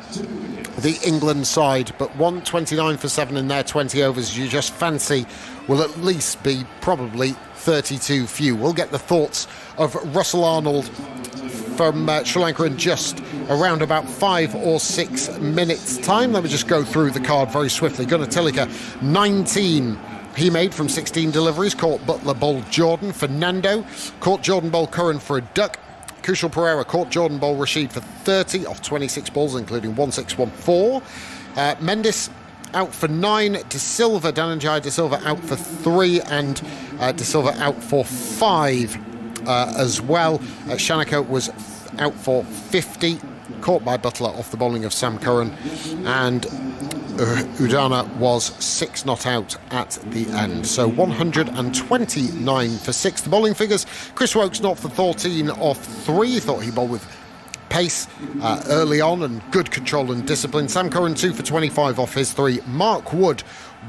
the England side, but 129 for 7 in their 20 overs, you just fancy will at least be probably 32 few. We'll get the thoughts of Russell Arnold from Sri Lanka in just around about 5 or 6 minutes time. Let me just go through the card very swiftly. Gunathilaka 19 he made from 16 deliveries, caught Buttler bowled Jordan. Fernando caught Jordan bowled Curran for a duck. Kusal Perera caught Jordan bowled Rashid for 30 off 26 balls, including 1-6-1-4. Mendis out for 9. Dananjaya De Silva out for 3, and De Silva out for 5 as well. Shanaka was out for 50, caught by Buttler off the bowling of Sam Curran, and Udana was 6 not out at the end. So 129 for 6. The bowling figures: Chris Woakes not for 14 off 3. Thought he bowled with pace early on and good control and discipline. Sam Curran 2 for 25 off his 3. Mark Wood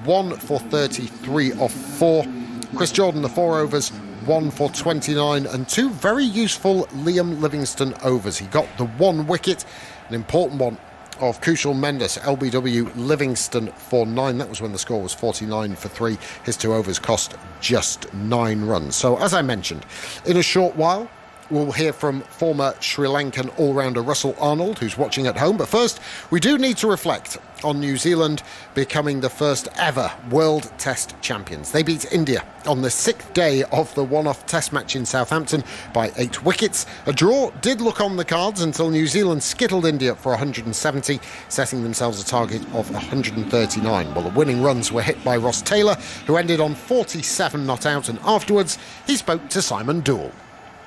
1 for 33 off 4. Chris Jordan the 4 overs, 1 for 29, and 2 very useful Liam Livingstone overs. He got the 1 wicket, an important one, of Kusal Mendis. LBW Livingstone for 9. That was when the score was 49 for 3. His 2 overs cost just 9 runs. So, as I mentioned, in a short while, we'll hear from former Sri Lankan all-rounder Russell Arnold, who's watching at home. But first, we do need to reflect on New Zealand becoming the first ever World Test champions. They beat India on the 6th day of the one-off Test match in Southampton by 8 wickets. A draw did look on the cards until New Zealand skittled India for 170, setting themselves a target of 139. Well, the winning runs were hit by Ross Taylor, who ended on 47 not out, and afterwards he spoke to Simon Doull.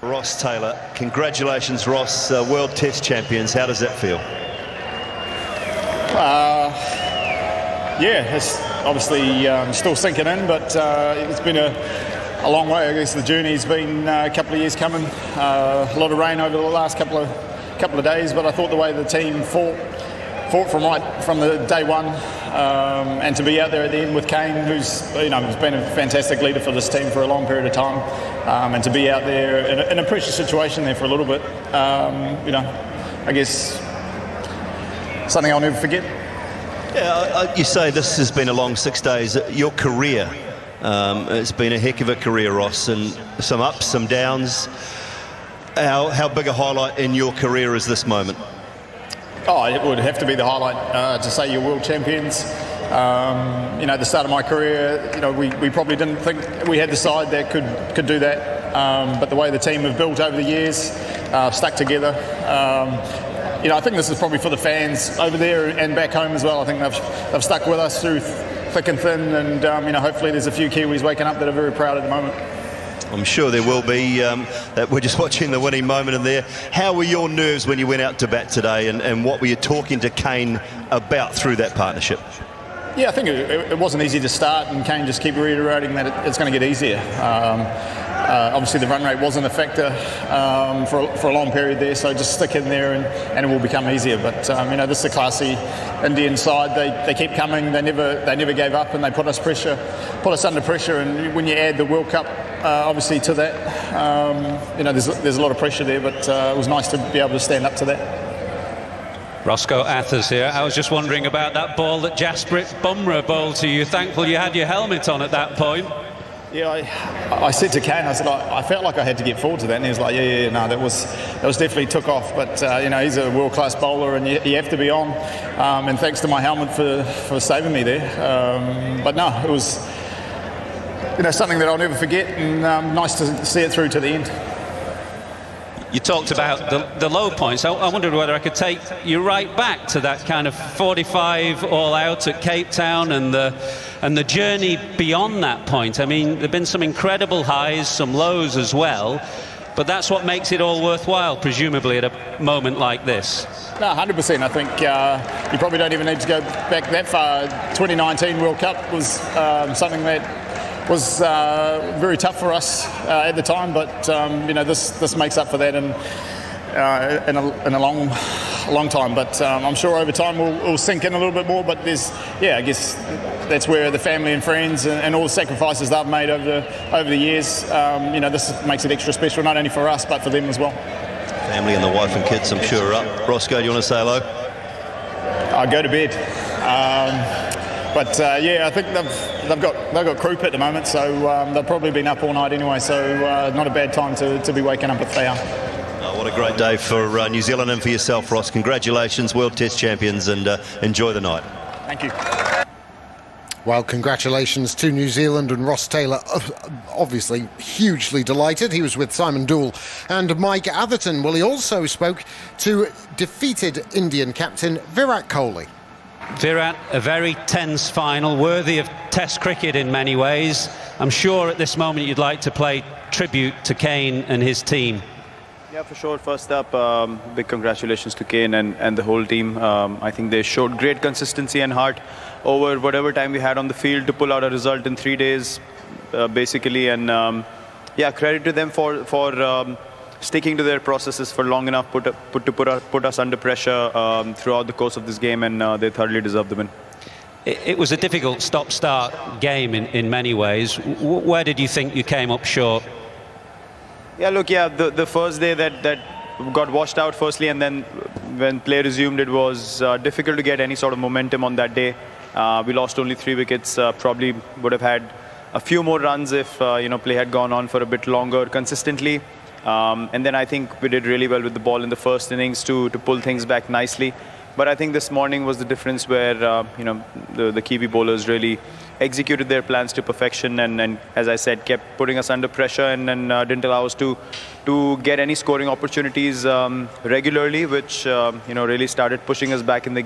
Ross Taylor, congratulations Ross, World Test champions. How does that feel? Yeah, it's obviously still sinking in, but it's been a long way. I guess the journey's been a couple of years coming. A lot of rain over the last couple of days, but I thought the way the team fought from the day one, and to be out there at the end with Kane, who's has been a fantastic leader for this team for a long period of time, and to be out there in a pressure situation there for a little bit, I guess something I'll never forget. Yeah, you say this has been a long 6 days. Your career, it's been a heck of a career, Ross, and some ups, some downs. How big a highlight in your career is this moment? Oh, it would have to be the highlight to say you're world champions. At the start of my career, we probably didn't think we had the side that could do that. But the way the team have built over the years, stuck together. I think this is probably for the fans over there and back home as well. I think they've stuck with us through thick and thin, and hopefully there's a few Kiwis waking up that are very proud at the moment. I'm sure there will be. That we're just watching the winning moment in there. How were your nerves when you went out to bat today, and what were you talking to Kane about through that partnership? Yeah, I think it wasn't easy to start, and Kane just keep reiterating that it's going to get easier. Obviously the run rate wasn't a factor for a long period there, so just stick in there and it will become easier. But this is a classy Indian side. They keep coming. They never gave up, and they put us under pressure. And when you add the World Cup obviously to that, there's a lot of pressure there. But it was nice to be able to stand up to that. Roscoe Athers here. I was just wondering about that ball that Jasprit Bumrah bowled to you. Thankful you had your helmet on at that point. Yeah, I said to Kane, I said, I felt like I had to get forward to that, and he was like, no, that was definitely took off. But he's a world-class bowler, and you have to be on. And thanks to my helmet for saving me there. But no, it was something that I'll never forget, and nice to see it through to the end. You talked about the low points. I wondered whether I could take you right back to that kind of 45 all out at Cape Town and the journey beyond that point. I mean, there have been some incredible highs, some lows as well, but that's what makes it all worthwhile, presumably, at a moment like this. No, 100%. I think you probably don't even need to go back that far. 2019 World Cup was something that was very tough for us at the time, but this makes up for that in a long time. But I'm sure over time we'll sink in a little bit more. But I guess that's where the family and friends and all the sacrifices they've made over the years. This makes it extra special, not only for us but for them as well. Family and the wife and kids, I'm sure, are up. Roscoe, do you want to say hello? I go to bed. But I think they've got croup at the moment, so they've probably been up all night anyway. So not a bad time to be waking up if they are. Oh, what a great day for New Zealand and for yourself, Ross. Congratulations, World Test champions, and enjoy the night. Thank you. Well, congratulations to New Zealand, and Ross Taylor obviously hugely delighted. He was with Simon Doull and Mike Atherton. Well, he also spoke to defeated Indian captain Virat Kohli. Virat, a very tense final, worthy of Test cricket in many ways. I'm sure at this moment you'd like to pay tribute to Kane and his team. Yeah, for sure. First up, big congratulations to Kane and the whole team. I think they showed great consistency and heart over whatever time we had on the field to pull out a result in 3 days, basically. And credit to them for sticking to their processes for long enough, put us under pressure throughout the course of this game, and they thoroughly deserve the win. It was a difficult stop-start game in many ways. Where did you think you came up short? Yeah, look, the first day that got washed out firstly, and then when play resumed, it was difficult to get any sort of momentum on that day. We lost only 3 wickets, probably would have had a few more runs if play had gone on for a bit longer consistently. And then I think we did really well with the ball in the first innings to pull things back nicely. But I think this morning was the difference where the Kiwi bowlers really executed their plans to perfection, and as I said, kept putting us under pressure and didn't allow us to get any scoring opportunities regularly, which really started pushing us back in the game.